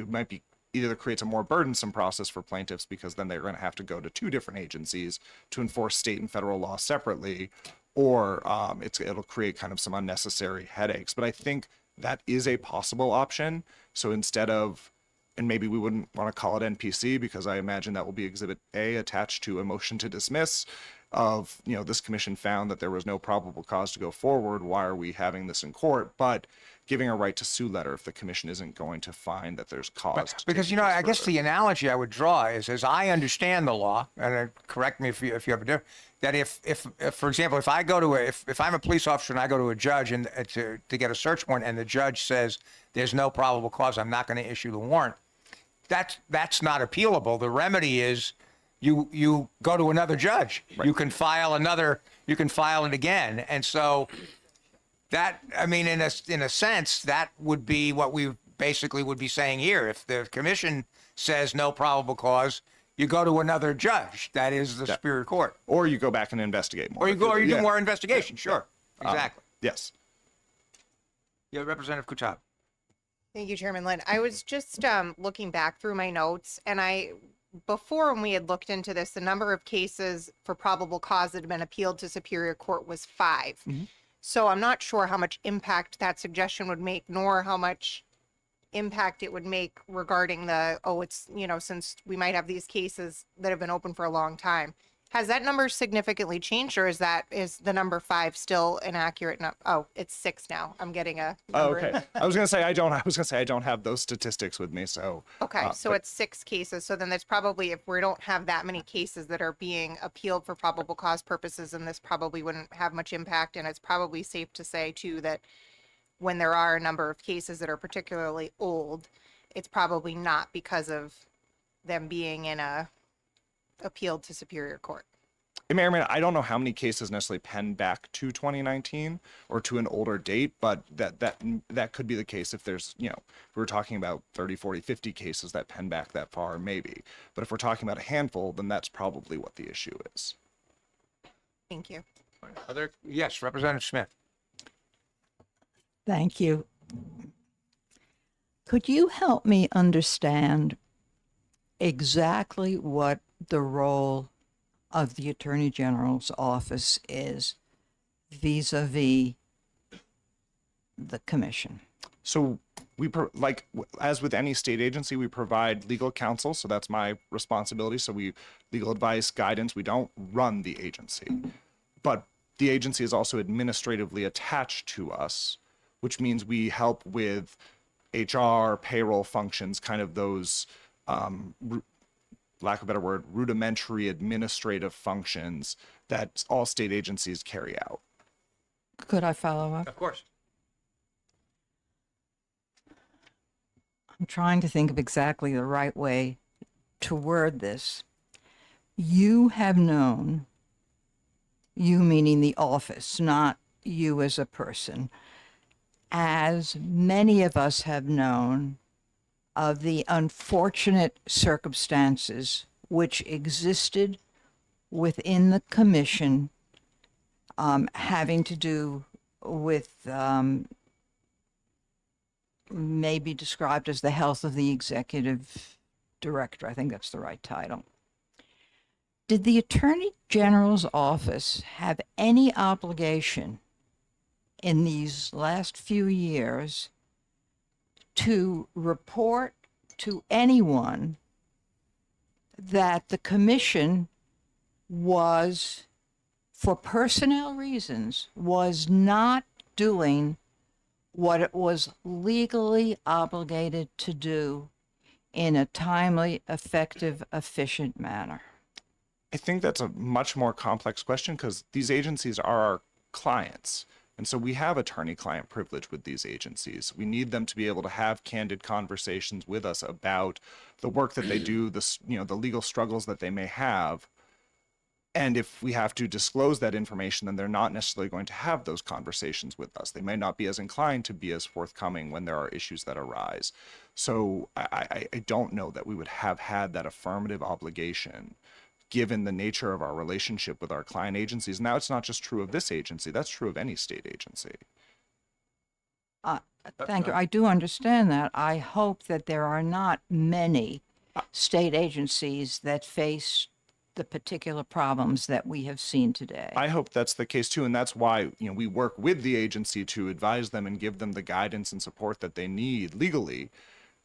might be either creates a more burdensome process for plaintiffs because then they're going to have to go to two different agencies to enforce state and federal law separately, or it'll create kind of some unnecessary headaches. But I think that is a possible option. So instead of, and maybe we wouldn't want to call it NPC because I imagine that will be Exhibit A attached to a motion to dismiss of, this commission found that there was no probable cause to go forward. Why are we having this in court? But giving a right to sue letter if the commission isn't going to find that there's cause. Because, I guess the analogy I would draw is, as I understand the law, and correct me if you have a different, that if for example, if I go to if I'm a police officer and I go to a judge and to get a search warrant and the judge says there's no probable cause, I'm not going to issue the warrant. That's not appealable. The remedy is you go to another judge. Right. You can file it again. And so that, in a sense, that would be what we basically would be saying here. If the commission says no probable cause, you go to another judge. That is the Superior Court. Or you go back and investigate more. Or you do more investigation. Sure. Exactly. Yes. Yeah, Representative Kutab. Thank you, Chairman Lynn. I was just looking back through my notes, and before when we had looked into this, the number of cases for probable cause that had been appealed to Superior Court was 5. Mm-hmm. So I'm not sure how much impact that suggestion would make, nor how much impact it would make regarding since we might have these cases that have been open for a long time. Has that number significantly changed, or is the number 5 still inaccurate? Oh, it's 6 now. I'm getting a number. Okay. I was gonna say I don't have those statistics with me. So okay, so it's 6 cases. So then that's probably, if we don't have that many cases that are being appealed for probable cause purposes, then this probably wouldn't have much impact. And it's probably safe to say too that when there are a number of cases that are particularly old, it's probably not because of them being appealed to Superior Court. It may or may not. I don't know how many cases necessarily pen back to 2019 or to an older date, but that could be the case if there's, if we're talking about 30, 40, 50 cases that pen back that far, maybe. But if we're talking about a handful, then that's probably what the issue is. Thank you. Yes, Representative Smith. Thank you. Could you help me understand exactly what the role of the Attorney General's office is vis-a-vis the commission? So as with any state agency, we provide legal counsel. So that's my responsibility. So legal advice, guidance. We don't run the agency, but the agency is also administratively attached to us, which means we help with HR, payroll functions, kind of those, lack of a better word, rudimentary administrative functions that all state agencies carry out. Could I follow up? Of course. I'm trying to think of exactly the right way to word this. You have known, you meaning the office, not you as a person, as many of us have known of the unfortunate circumstances which existed within the commission, having to do with maybe described as the health of the executive director. I think that's the right title. Did the Attorney General's office have any obligation in these last few years to report to anyone that the commission was, for personnel reasons, was not doing what it was legally obligated to do in a timely, effective, efficient manner? I think that's a much more complex question because these agencies are our clients. And so we have attorney-client privilege with these agencies. We need them to be able to have candid conversations with us about the work that they do, the legal struggles that they may have. And if we have to disclose that information, then they're not necessarily going to have those conversations with us. They may not be as inclined to be as forthcoming when there are issues that arise. So I don't know that we would have had that affirmative obligation given the nature of our relationship with our client agencies. Now, it's not just true of this agency, that's true of any state agency. Thank you. I do understand that. I hope that there are not many state agencies that face the particular problems that we have seen today. I hope that's the case too, and that's why we work with the agency to advise them and give them the guidance and support that they need legally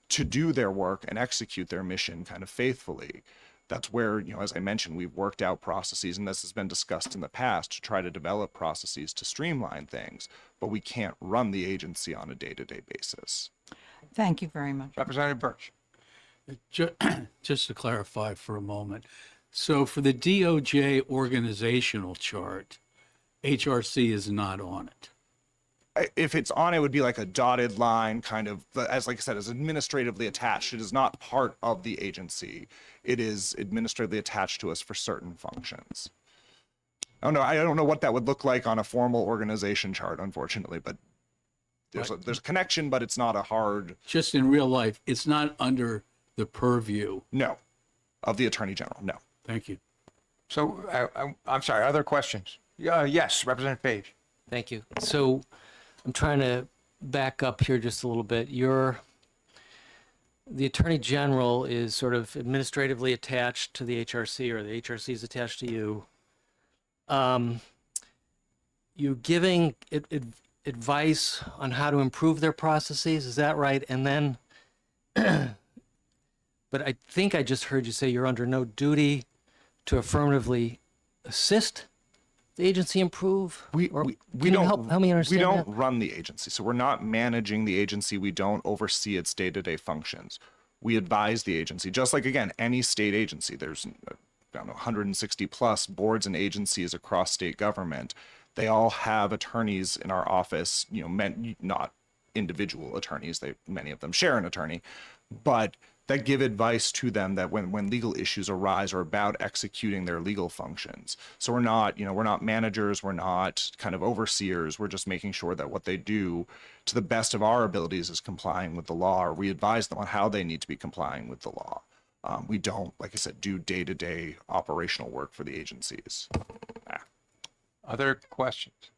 to do their work and execute their mission kind of faithfully. That's where, as I mentioned, we've worked out processes, and this has been discussed in the past, to try to develop processes to streamline things, but we can't run the agency on a day-to-day basis. Thank you very much. Representative Birch. Just to clarify for a moment. So for the DOJ organizational chart, HRC is not on it. If it's on, it would be like a dotted line, kind of, as like I said, is administratively attached. It is not part of the agency. It is administratively attached to us for certain functions. I don't know what that would look like on a formal organization chart, unfortunately, but there's a connection, but it's not a hard. Just in real life, it's not under the purview. No, of the Attorney General. No. Thank you. So I'm sorry, other questions? Yes, Representative Page. Thank you. So I'm trying to back up here just a little bit. The Attorney General is sort of administratively attached to the HRC, or the HRC is attached to you. You giving advice on how to improve their processes, is that right? And then, but I think I just heard you say you're under no duty to affirmatively assist the agency improve? We don't help me understand. We don't that? run the agency, so we're not managing the agency. We don't oversee its day-to-day functions. We advise the agency, just like, again, any state agency. There's, I don't know, 160 plus boards and agencies across state government. They all have attorneys in our office, not individual attorneys. Many of them share an attorney, but that give advice to them that when legal issues arise or about executing their legal functions. So we're not managers, we're not kind of overseers. We're just making sure that what they do to the best of our abilities is complying with the law, or we advise them on how they need to be complying with the law. We don't, like I said, do day-to-day operational work for the agencies. Other questions?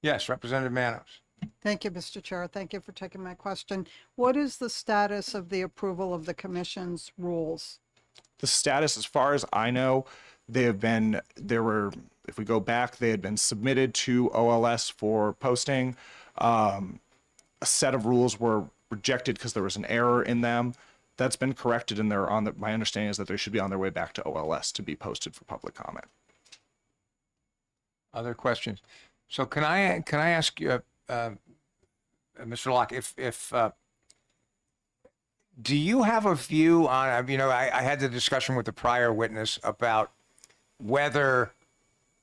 Yes, Representative Manos. Thank you, Mr. Chair. Thank you for taking my question. What is the status of the approval of the commission's rules? The status, as far as I know, if we go back, they had been submitted to OLS for posting. A set of rules were rejected because there was an error in them. That's been corrected, and my understanding is that they should be on their way back to OLS to be posted for public comment. Other questions? So can I ask you, Mr. Locke, if do you have a view on, I had the discussion with the prior witness about whether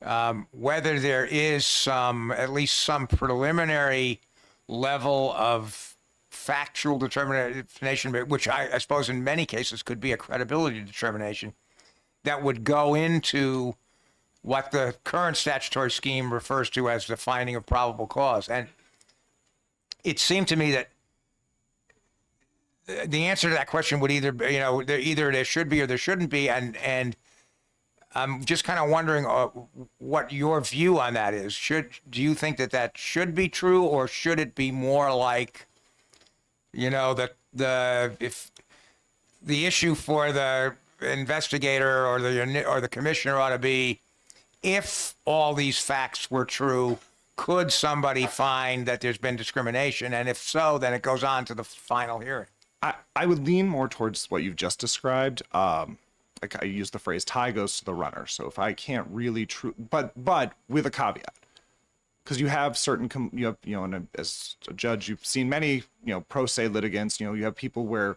there is at least some preliminary level of factual determination, which I suppose in many cases could be a credibility determination, that would go into what the current statutory scheme refers to as the finding of probable cause. And it seemed to me that the answer to that question would either there should be or there shouldn't be. And I'm just kind of wondering what your view on that is. Do you think that should be true, or should it be more like, if the issue for the investigator or the commissioner ought to be, if all these facts were true, could somebody find that there's been discrimination? And if so, then it goes on to the final hearing. I would lean more towards what you've just described. Like I use the phrase, tie goes to the runner. So if I can't really but with a caveat, because you have certain, and as a judge, you've seen many, pro se litigants, you have people where,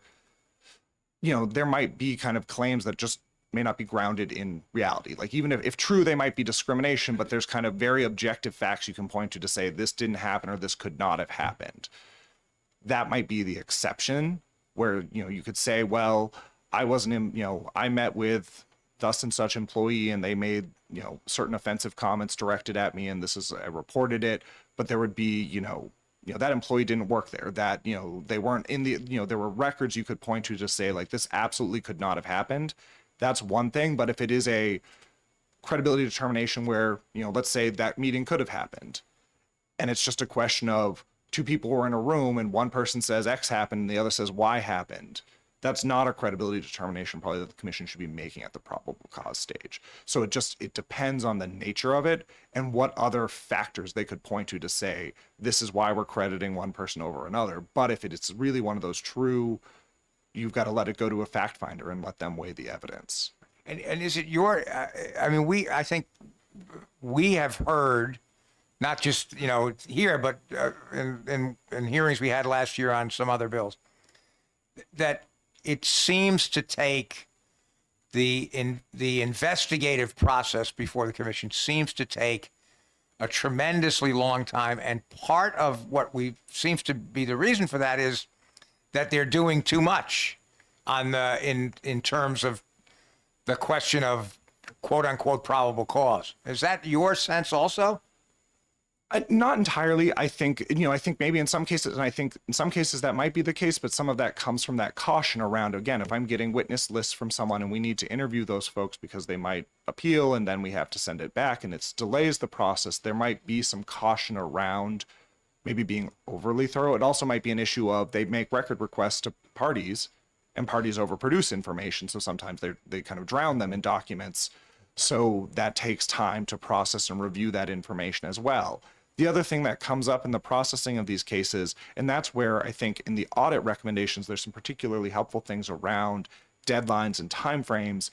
there might be kind of claims that just may not be grounded in reality. Like even if true, they might be discrimination, but there's kind of very objective facts you can point to say this didn't happen or this could not have happened. That might be the exception where, you could say, well, I wasn't in, I met with thus and such employee and they made, certain offensive comments directed at me, and I reported it, but there would be, that employee didn't work there, that, they weren't in the, there were records you could point to say like this absolutely could not have happened. That's one thing. But if it is a credibility determination where, let's say that meeting could have happened, and it's just a question of two people were in a room and one person says X happened and the other says Y happened. That's not a credibility determination probably that the commission should be making at the probable cause stage. So it depends on the nature of it and what other factors they could point to say, this is why we're crediting one person over another. But if it's really one of those true, you've got to let it go to a fact finder and let them weigh the evidence. And is it your, I mean, I think we have heard, not just, here, but in hearings we had last year on some other bills, that it seems to take the investigative process before the commission seems to take a tremendously long time. And part of what seems to be the reason for that is that they're doing too much in terms of the question of quote unquote probable cause. Is that your sense also? Not entirely. I think maybe in some cases, and I think in some cases that might be the case, but some of that comes from that caution around, again, if I'm getting witness lists from someone and we need to interview those folks because they might appeal and then we have to send it back and it delays the process, there might be some caution around maybe being overly thorough. It also might be an issue of they make record requests to parties and parties overproduce information. So sometimes they kind of drown them in documents. So that takes time to process and review that information as well. The other thing that comes up in the processing of these cases, and that's where I think in the audit recommendations, there's some particularly helpful things around deadlines and timeframes.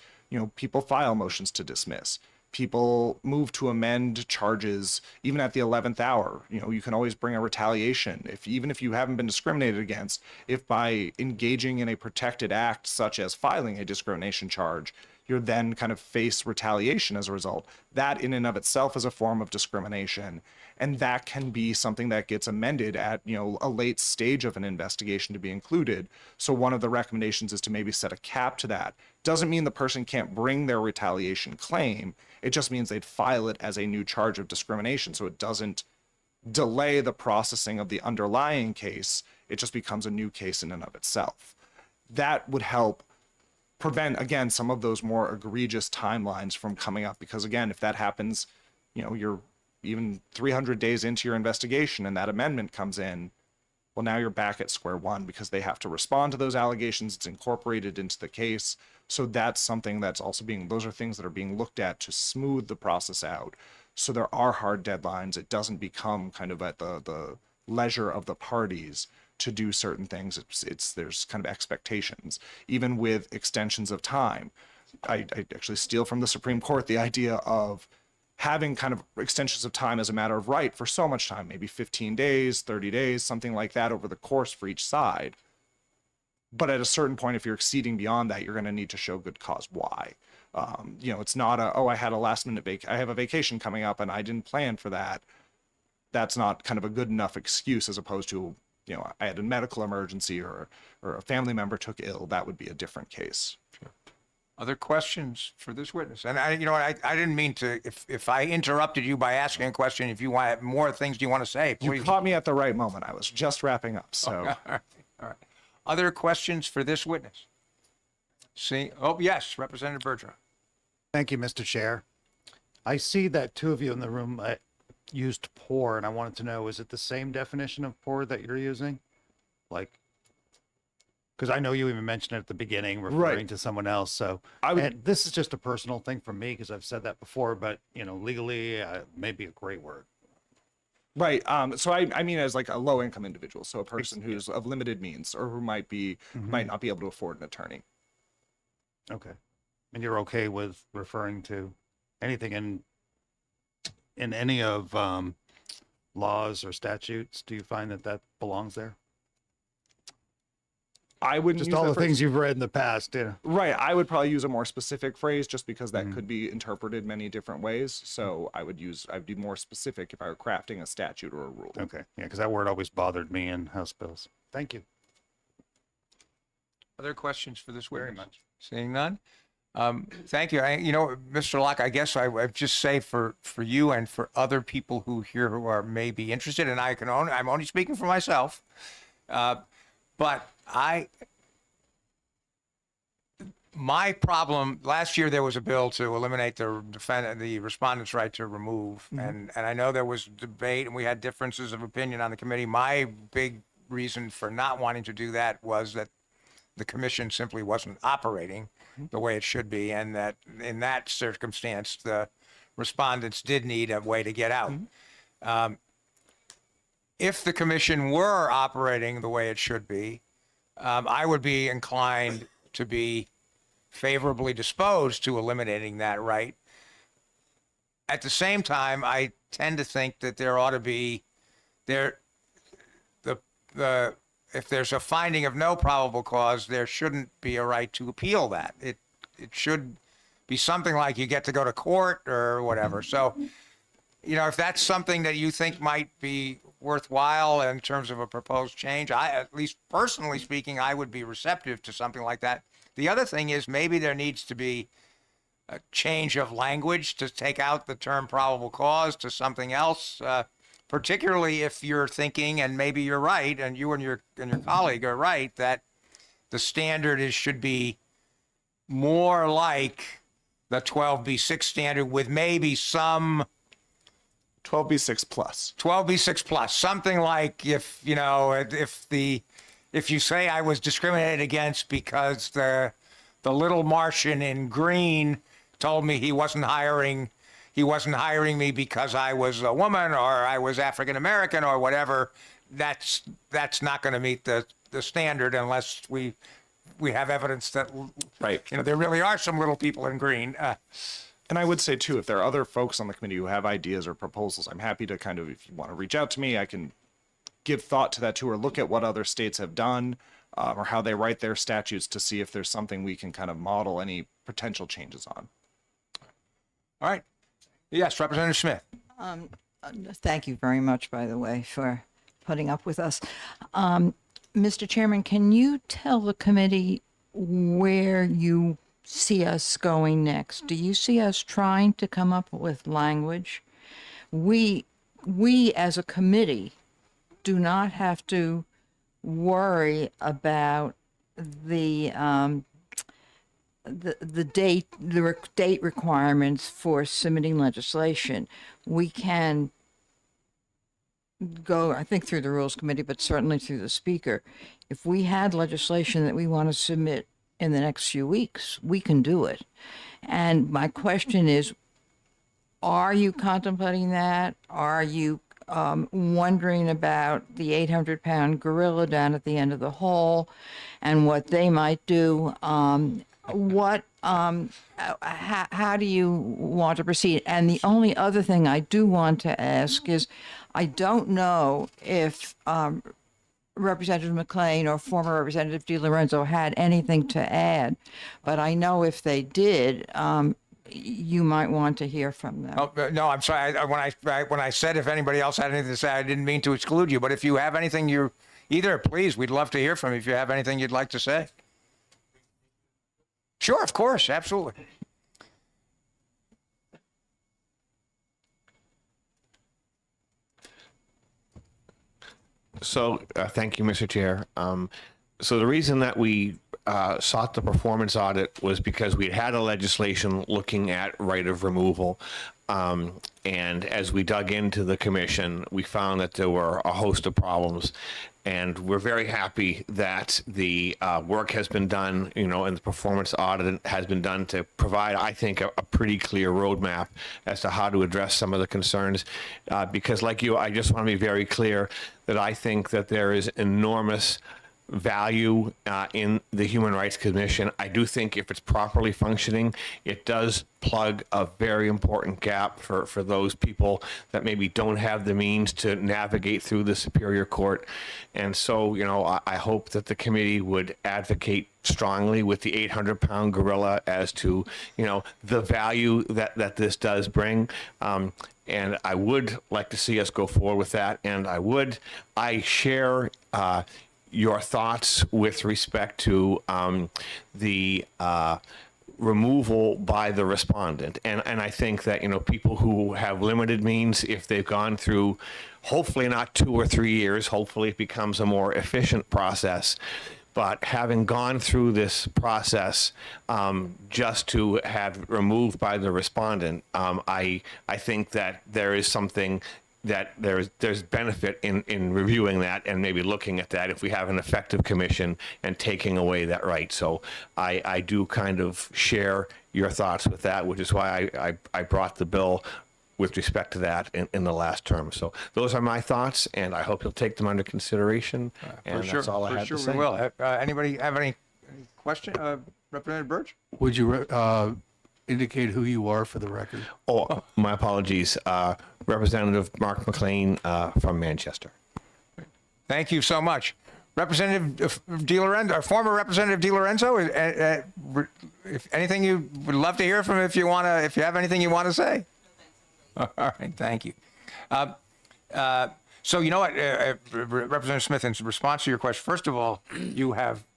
People file motions to dismiss. People move to amend charges even at the 11th hour. You can always bring a retaliation. Even if you haven't been discriminated against, if by engaging in a protected act, such as filing a discrimination charge, you're then kind of face retaliation as a result. That in and of itself is a form of discrimination. And that can be something that gets amended at, a late stage of an investigation to be included. So one of the recommendations is to maybe set a cap to that. Doesn't mean the person can't bring their retaliation claim. It just means they'd file it as a new charge of discrimination. So it doesn't delay the processing of the underlying case. It just becomes a new case in and of itself. That would help prevent, again, some of those more egregious timelines from coming up. Because again, if that happens, you're even 300 days into your investigation and that amendment comes in, well, now you're back at square one because they have to respond to those allegations. It's incorporated into the case. So that's something that's also those are things that are being looked at to smooth the process out. So there are hard deadlines. It doesn't become kind of at the leisure of the parties to do certain things. There's kind of expectations, even with extensions of time. I actually steal from the Supreme Court the idea of having kind of extensions of time as a matter of right for so much time, maybe 15 days, 30 days, something like that over the course for each side. But at a certain point, if you're exceeding beyond that, you're going to need to show good cause why. It's not I had a last minute I have a vacation coming up and I didn't plan for that. That's not kind of a good enough excuse as opposed to, I had a medical emergency or a family member took ill. That would be a different case. Other questions for this witness? And I didn't mean to, if I interrupted you by asking a question, if you want more things you want to say, please. You caught me at the right moment. I was just wrapping up, so. All right. Other questions for this witness? Yes, Representative Bergeron. Thank you, Mr. Chair. I see that two of you in the room used poor, and I wanted to know, is it the same definition of poor that you're using? Because I know you even mentioned it at the beginning, referring to someone else. So and this is just a personal thing for me because I've said that before, but legally, may be a great word. Right. So I mean, as like a low income individual, so a person who's of limited means or who might not be able to afford an attorney. Okay. And you're okay with referring to anything in any of laws or statutes? Do you find that belongs there? I wouldn't just use all that the phrase. things you've read in the past. Right. I would probably use a more specific phrase just because that could be interpreted many different ways. So I'd be more specific if I were crafting a statute or a rule. Okay. Yeah, because that word always bothered me in House bills. Thank you. Other questions for this witness? Very much. Seeing none. Thank you. Mr. Locke, I guess I would just say for you and for other people who are maybe interested, and I'm only speaking for myself, but My problem, last year there was a bill to eliminate the respondent's right to remove. And I know there was debate and we had differences of opinion on the committee. My big reason for not wanting to do that was that the commission simply wasn't operating the way it should be. And that in that circumstance, the respondents did need a way to get out. If the commission were operating the way it should be, I would be inclined to be favorably disposed to eliminating that right. At the same time, I tend to think that there ought to be if there's a finding of no probable cause, there shouldn't be a right to appeal that. It should be something like you get to go to court or whatever. So, if that's something that you think might be worthwhile in terms of a proposed change, at least personally speaking, I would be receptive to something like that. The other thing is maybe there needs to be a change of language to take out the term probable cause to something else, particularly if you're thinking, and maybe you're right, and you and your colleague are right, that the standard should be more like the 12B6 standard with maybe some 12B6 plus. 12B6 plus, something like if you say I was discriminated against because the little Martian in green told me he wasn't hiring me because I was a woman or I was African American or whatever, that's not going to meet the standard unless we have evidence that there really are some little people in green. And I would say too, if there are other folks on the committee who have ideas or proposals, I'm happy to if you want to reach out to me, I can give thought to that too, or look at what other states have done or how they write their statutes to see if there's something we can kind of model any potential changes on. All right. Yes, Representative Smith. Thank you very much, by the way, for putting up with us. Mr. Chairman, can you tell the committee where you see us going next? Do you see us trying to come up with language? We as a committee do not have to worry about the date requirements for submitting legislation. We can go, I think, through the Rules Committee, but certainly through the Speaker. If we had legislation that we want to submit in the next few weeks, we can do it. And my question is, are you contemplating that? Are you wondering about the 800-pound gorilla down at the end of the hall and what they might do? How do you want to proceed? And the only other thing I do want to ask is, I don't know if Representative McLean or former Representative DiLorenzo had anything to add, but I know if they did, you might want to hear from them. Oh, no, I'm sorry. When I said if anybody else had anything to say, I didn't mean to exclude you. But if you have anything please, we'd love to hear from you if you have anything you'd like to say. Sure, of course, absolutely. So thank you, Mr. Chair. So the reason that we sought the performance audit was because we had a legislation looking at right of removal. And as we dug into the commission, we found that there were a host of problems. And we're very happy that the work has been done, and the performance audit has been done to provide, I think, a pretty clear roadmap as to how to address some of the concerns. Because like you, I just want to be very clear that I think that there is enormous value in the Human Rights Commission. I do think if it's properly functioning, it does plug a very important gap for those people that maybe don't have the means to navigate through the Superior Court. And so, I hope that the committee would advocate strongly with the 800-pound gorilla as to, the value that this does bring. And I would like to see us go forward with that. And I share your thoughts with respect to the removal by the respondent. And I think that, people who have limited means, if they've gone through, hopefully not 2 or 3 years, hopefully it becomes a more efficient process. But having gone through this process, just to have it removed by the respondent, I think that there is something that there's benefit in reviewing that and maybe looking at that if we have an effective commission and taking away that right. So I do kind of share your thoughts with that, which is why I brought the bill with respect to that in the last term. So those are my thoughts, and I hope you'll take them under consideration. And that's all I have to say. We will. Anybody have any question? Representative Birch? Would you indicate who you are for the record? Oh, my apologies. Representative Mark McLean from Manchester. Thank you so much. Representative DiLorenzo, or former Representative DiLorenzo, if anything you would love to hear from, if you have anything you want to say. All right, thank you. So you know what, Representative Smith, in response to your question, first of all,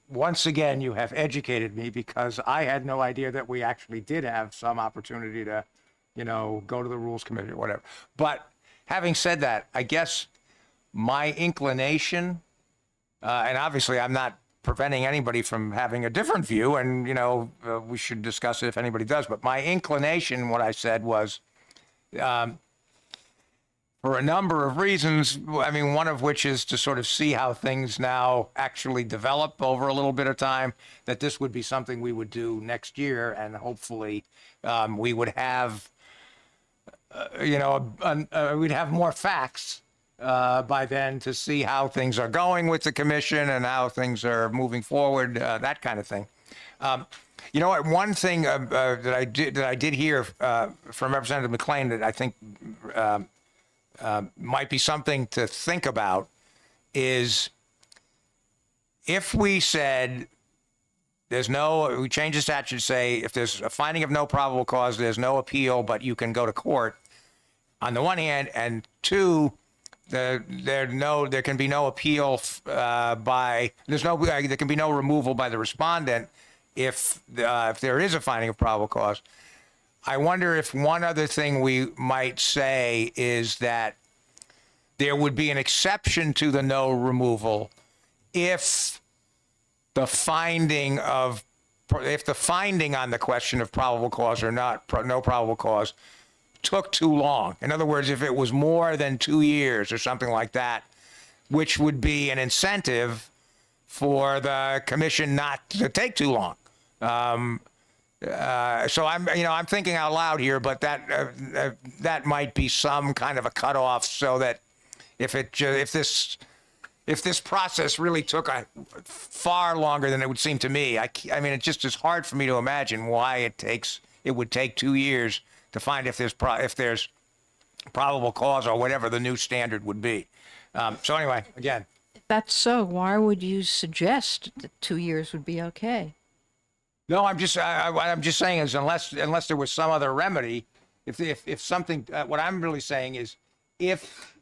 once again, you have educated me, because I had no idea that we actually did have some opportunity to, go to the Rules Committee or whatever. But having said that, I guess my inclination, and obviously I'm not preventing anybody from having a different view, and, we should discuss it if anybody does, but my inclination, what I said was, for a number of reasons, I mean, one of which is to sort of see how things now actually develop over a little bit of time, that this would be something we would do next year, and hopefully we would have, we'd have more facts by then to see how things are going with the commission and how things are moving forward, that kind of thing. You know what? One thing that I did hear from Representative McLean that I think might be something to think about is if we said we change the statute to say if there's a finding of no probable cause, there's no appeal, but you can go to court. On the one hand, and two, there can be no appeal there can be no removal by the respondent if there is a finding of probable cause. I wonder if one other thing we might say is that there would be an exception to the no removal if the finding on the question of probable cause or not, no probable cause, took too long. In other words, if it was more than 2 years or something like that, which would be an incentive for the commission not to take too long. So I'm thinking out loud here, but that might be some kind of a cutoff, so that if this process really took far longer than it would seem to me, I mean, it just is hard for me to imagine why it would take 2 years to find if there's probable cause or whatever the new standard would be. So anyway, again. If that's so, why would you suggest that 2 years would be okay? No, I'm just saying is unless there was some other remedy, if something, what I'm really saying is if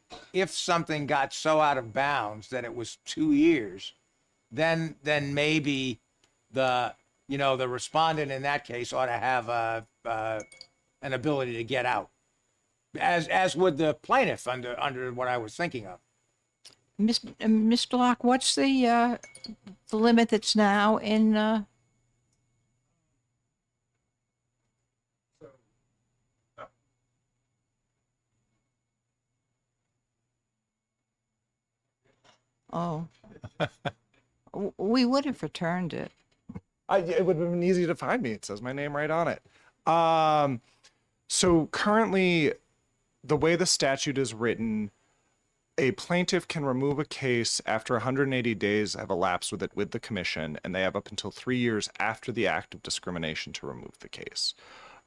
something got so out of bounds that it was 2 years, then maybe the respondent in that case ought to have an ability to get out, as would the plaintiff under what I was thinking of. Mr. Locke, what's the limit that's now in? Oh, we would have returned it. It would have been easy to find me. It says my name right on it. So currently, the way the statute is written, a plaintiff can remove a case after 180 days have elapsed with the commission, and they have up until 3 years after the act of discrimination to remove the case.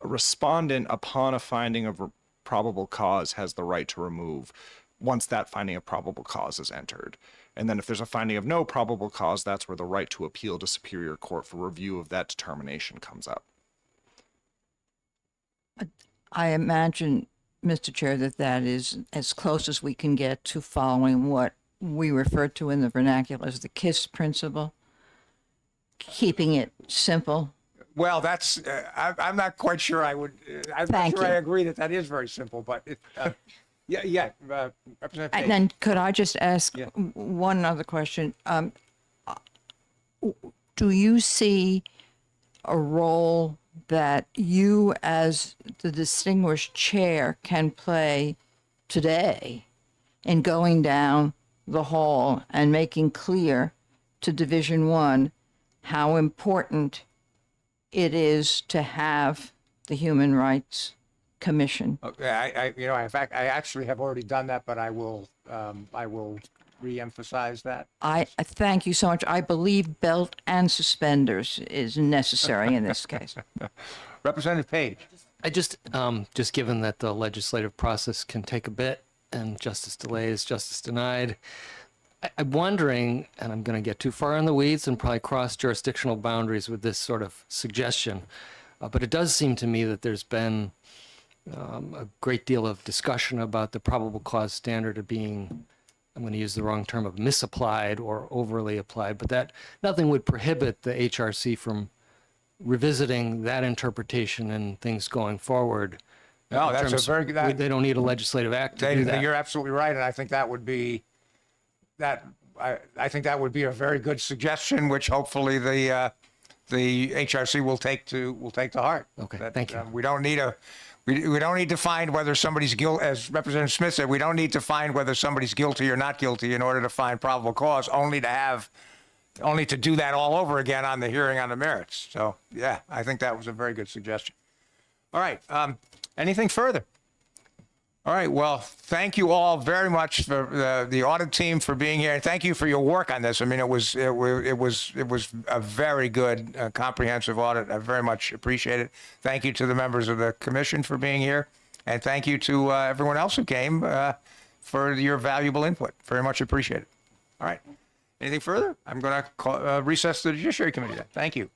A respondent, upon a finding of probable cause, has the right to remove once that finding of probable cause is entered. And then if there's a finding of no probable cause, that's where the right to appeal to Superior Court for review of that determination comes up. I imagine, Mr. Chair, that is as close as we can get to following what we refer to in the vernacular as the KISS principle, keeping it simple. Well, that's I'm not quite sure I would. I'm not sure I agree that is very simple, but yeah. Representative And then could I just ask one other question? do you see a role that you, as the distinguished chair, can play today in going down the hall and making clear to Division One how important it is to have the Human Rights Commission? Okay, in fact, I actually have already done that, but I will re-emphasize that. I thank you so much. I believe belt and suspenders is necessary in this case. Representative Page. I just given that the legislative process can take a bit and justice delayed, justice denied, I'm wondering, and I'm going to get too far in the weeds and probably cross jurisdictional boundaries with this sort of suggestion, but it does seem to me that there's been a great deal of discussion about the probable cause standard of being, I'm going to use the wrong term, of misapplied or overly applied, but that nothing would prohibit the HRC from revisiting that interpretation and things going forward. No, that's a very good. They don't need a legislative act to do that. You're absolutely right, and I think that would be that. I think that would be a very good suggestion, which hopefully the HRC will take to heart. Okay, thank you. We don't need we don't need to find whether somebody's guilty, as Representative Smith said. We don't need to find whether somebody's guilty or not guilty in order to find probable cause. Only to do that all over again on the hearing on the merits. So yeah, I think that was a very good suggestion. All right. Anything further? All right. Well, thank you all very much for the audit team for being here, and thank you for your work on this. I mean, it was a very good, comprehensive audit. I very much appreciate it. Thank you to the members of the commission for being here, and thank you to everyone else who came for your valuable input. Very much appreciate it. All right. Anything further? I'm going to recess the Judiciary Committee then. Thank you.